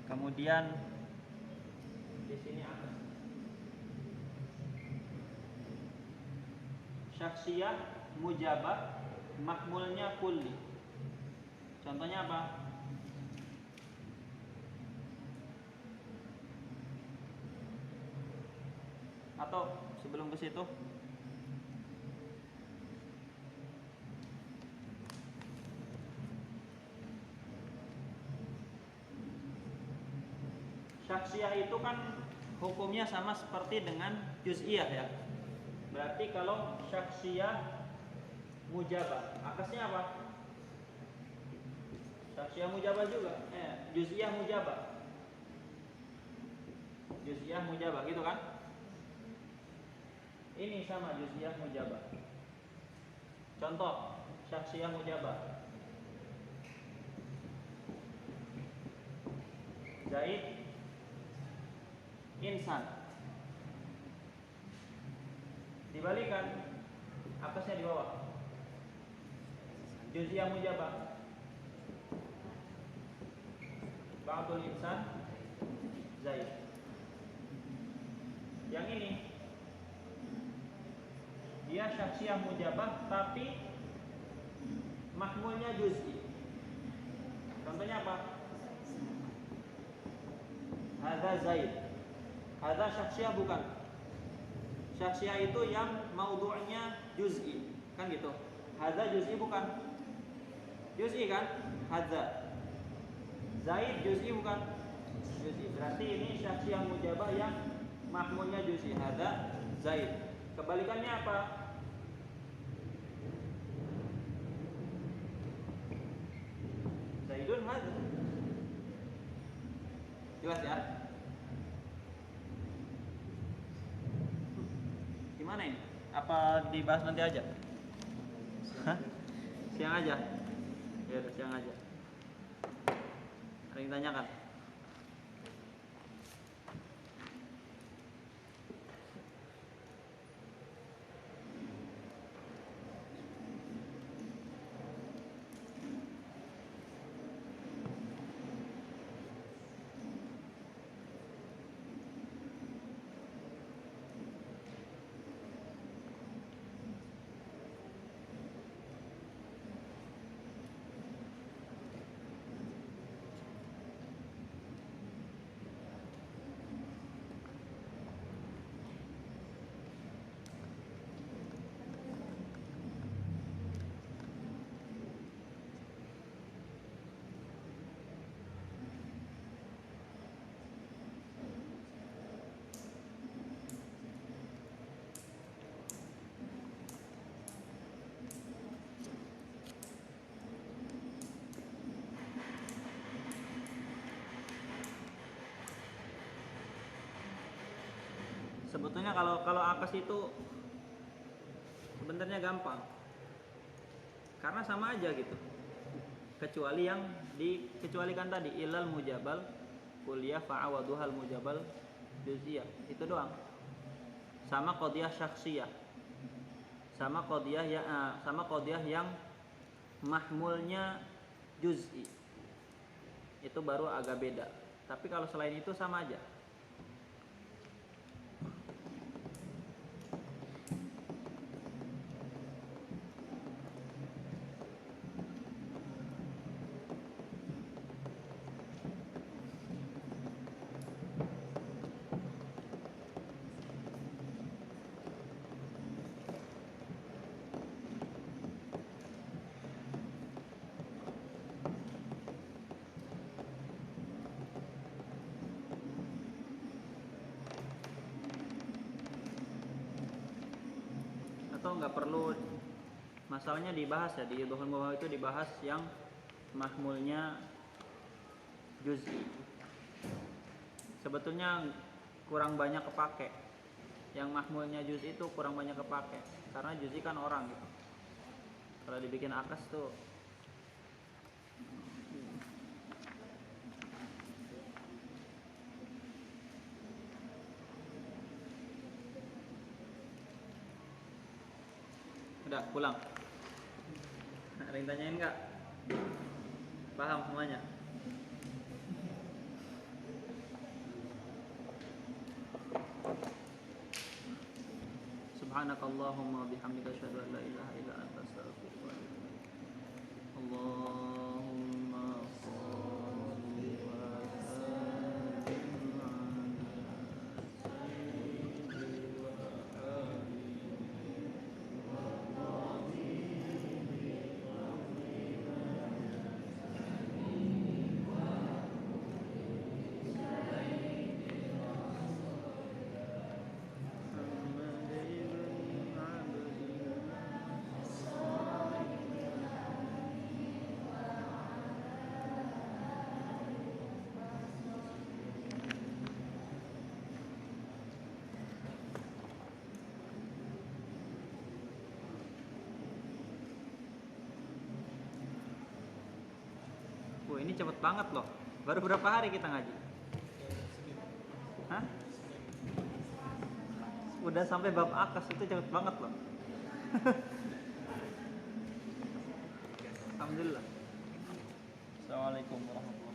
Kemudian di sini apa? Syakhsiyah mujabah, mahmulnya kulli. Contohnya apa? Atau sebelum ke situ, syakhsiyah itu kan hukumnya sama seperti dengan juz'iyah ya. Berarti kalau syakhsiyah mujabah, akasnya apa? Syakhsiyah mujabah juga. Juz'iyah mujabah. Juz'iyah mujabah gitu kan? Ini sama juz'iyah mujabah. Contoh syakhsiyah mujabah. Zaid insan. Dibalikan, akasnya di bawah. Juz'iyah mujabah. Ba'dul insan Zaid. Yang ini dia syakhsiyah mujabah tapi mahmulnya juz'i. Contohnya apa? Hadza Zaid. Hadza syakhsiyah bukan. Syakhsiyah itu yang maudhu'nya juz'i. Kan gitu. Hadza juz'i bukan. Juz'i kan? Hadza. Zaid juz'i bukan. Juz'i. Berarti ini syakhsiyah mujabah yang mahmulnya juz'i. Hadza Zaid. Kebalikannya apa? Zaidun hadza. Jelas ya? Gimana ini? Apa dibahas nanti aja? Hah? Siang aja? Ya udah siang aja. Ada yang tanyakan? Sebetulnya kalau akas itu sebenarnya gampang. Karena sama aja gitu. Kecuali yang dikecualikan tadi ilal mujabal kuliah fa'awaduhal mujabal juz'iyah. Itu doang. Sama qadiyah syakhsiyah. Sama qadiyah yang mahmulnya juz'i. Itu baru agak beda. Tapi kalau selain itu sama aja. atau nggak perlu masalahnya dibahas ya, di idhahul mubham itu dibahas yang mahmulnya juz'i. Sebetulnya kurang banyak kepake. Yang mahmulnya juz'i itu kurang banyak kepake karena juz'i kan orang gitu. Kalau dibikin akas tuh udah pulang. Ada yang tanyain nggak? Paham semuanya? Subhanakallahumma bihamdika asyhadu an la ilaha illa anta astaghfiruka wa atubu ilaik. Allahumma shalli wa sallim ala sayyidina Wah, ini cepet banget loh. Baru berapa hari kita ngaji? Hah? Udah sampai bab akas, itu cepet banget loh. Alhamdulillah. Assalamualaikum warahmatullahi wabarakatuh.